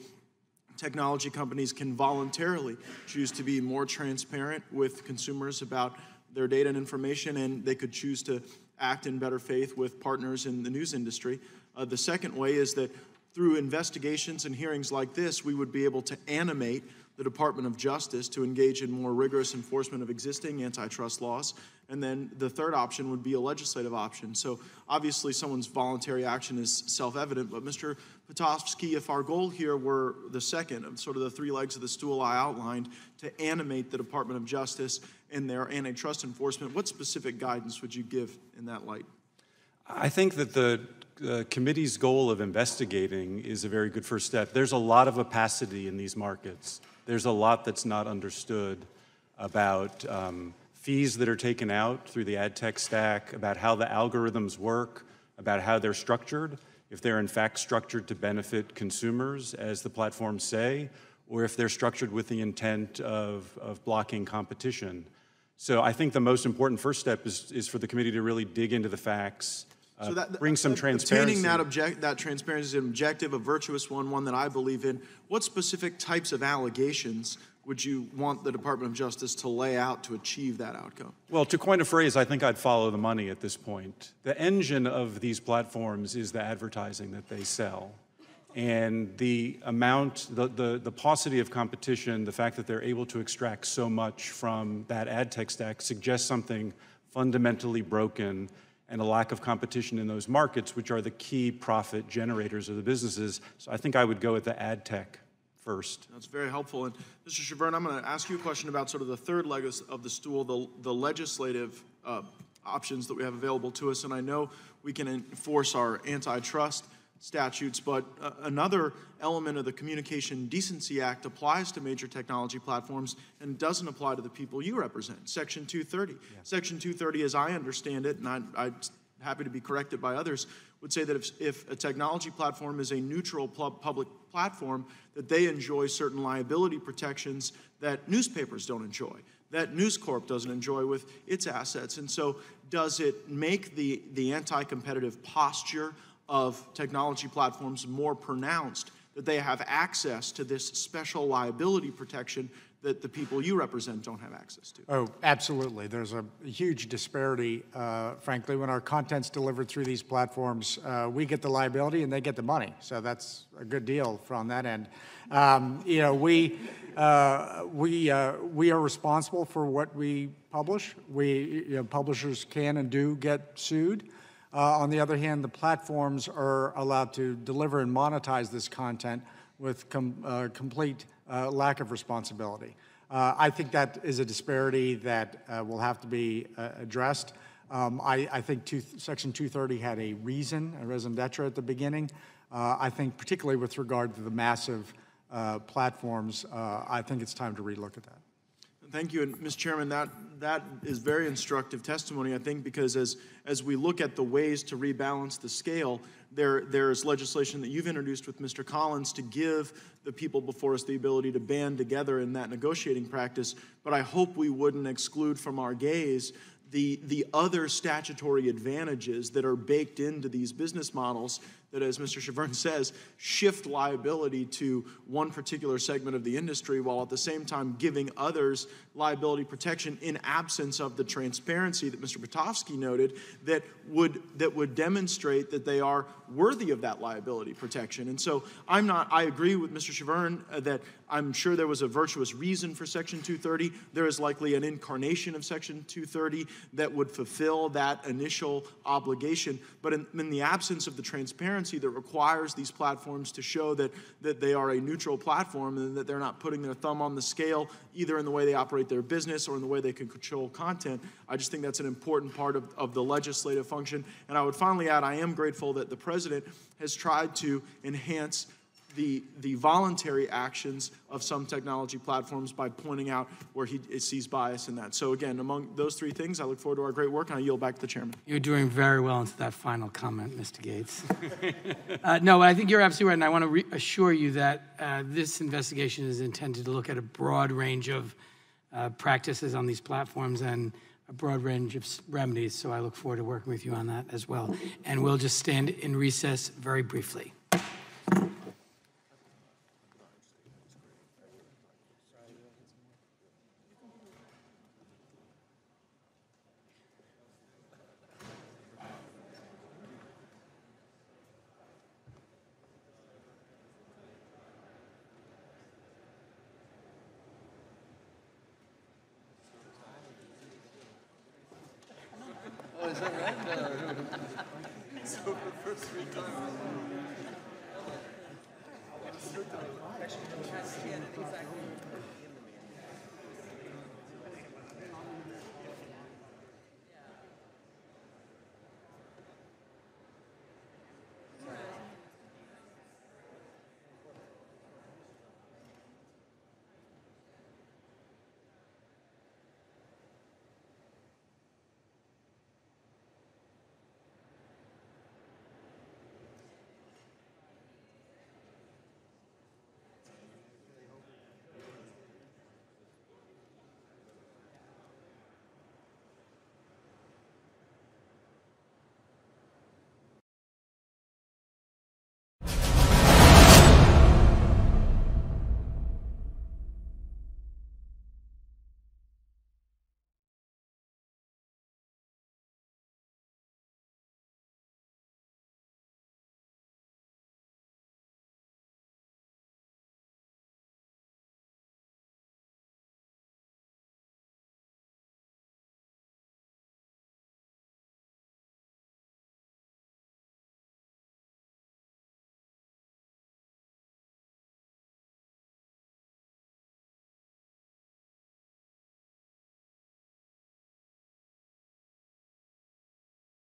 technology companies can voluntarily choose to be more transparent with consumers about their data and information, and they could choose to act in better faith with partners in the news industry. The second way is that through investigations and hearings like this, we would be able to animate the Department of Justice to engage in more rigorous enforcement of existing antitrust laws. And then the third option would be a legislative option. So obviously someone's voluntary action is self-evident, but Mr. Pitofsky, if our goal here were the second of sort of the three legs of the stool I outlined, to animate the Department of Justice in their antitrust enforcement, what specific guidance would you give in that light? I think that the committee's goal of investigating is a very good first step. There's a lot of opacity in these markets. There's a lot that's not understood about fees that are taken out through the ad tech stack, about how the algorithms work, about how they're structured, if they're in fact structured to benefit consumers, as the platforms say, or if they're structured with the intent of blocking competition. So I think the most important first step is for the committee to really dig into the facts, bring some transparency. Obtaining that transparency is an objective, a virtuous one that I believe in. What specific types of allegations would you want the Department of Justice to lay out to achieve that outcome? Well, to coin a phrase, I think I'd follow the money at this point. The engine of these platforms is the advertising that they sell. And the amount, the paucity of competition, the fact that they're able to extract so much from that ad tech stack suggests something fundamentally broken and a lack of competition in those markets, which are the key profit generators of the businesses. So I think I would go with the ad tech first. That's very helpful. And Mr. Chavern, I'm going to ask you a question about sort of the third leg of the stool, the legislative options that we have available to us. And I know we can enforce our antitrust statutes, but another element of the Communication Decency Act applies to major technology platforms and doesn't apply to the people you represent, Section 230. Yeah. Section 230, as I understand it, and I'm happy to be corrected by others, would say that if a technology platform is a neutral public platform, that they enjoy certain liability protections that newspapers don't enjoy, that News Corp doesn't enjoy with its assets. And so does it make the anti-competitive posture of technology platforms more pronounced, that they have access to this special liability protection that the people you represent don't have access to? Oh, absolutely. There's a huge disparity, frankly. When our content's delivered through these platforms, we get the liability and they get the money. So that's a good deal from that end. You know, we are responsible for what we publish. Publishers can and do get sued. On the other hand, the platforms are allowed to deliver and monetize this content with complete lack of responsibility. I think that is a disparity that will have to be addressed. I think Section 230 had a raison d'etre at the beginning. I think particularly with regard to the massive platforms, I think it's time to relook at that. Thank you, and Mr. Chairman, that is very instructive testimony, I think, because as we look at the ways to rebalance the scale, there's legislation that you've introduced with Mr. Collins to give the people before us the ability to band together in that negotiating practice, but I hope we wouldn't exclude from our gaze the other statutory advantages that are baked into these business models that, as Mr. Chavern says, shift liability to one particular segment of the industry while at the same time giving others liability protection in absence of the transparency that Mr. Pitofsky noted that would demonstrate that they are worthy of that liability protection. And so I agree with Mr. Chavern that I'm sure there was a virtuous reason for Section 230. There is likely an incarnation of Section 230 that would fulfill that initial obligation. But in the absence of the transparency that requires these platforms to show that they are a neutral platform and that they're not putting their thumb on the scale either in the way they operate their business or in the way they can control content, I just think that's an important part of the legislative function. And I would finally add, I am grateful that the President has tried to enhance the voluntary actions of some technology platforms by pointing out where he sees bias in that. So again, among those three things, I look forward to our great work, and I yield back to the chairman. You're doing very well into that final comment, Mr. Gates. No, I think you're absolutely right, and I want to assure you that this investigation is intended to look at a broad range of practices on these platforms and a broad range of remedies, so I look forward to working with you on that as well. And we'll just stand in recess very briefly. Oh, is that right? So the first 3 times.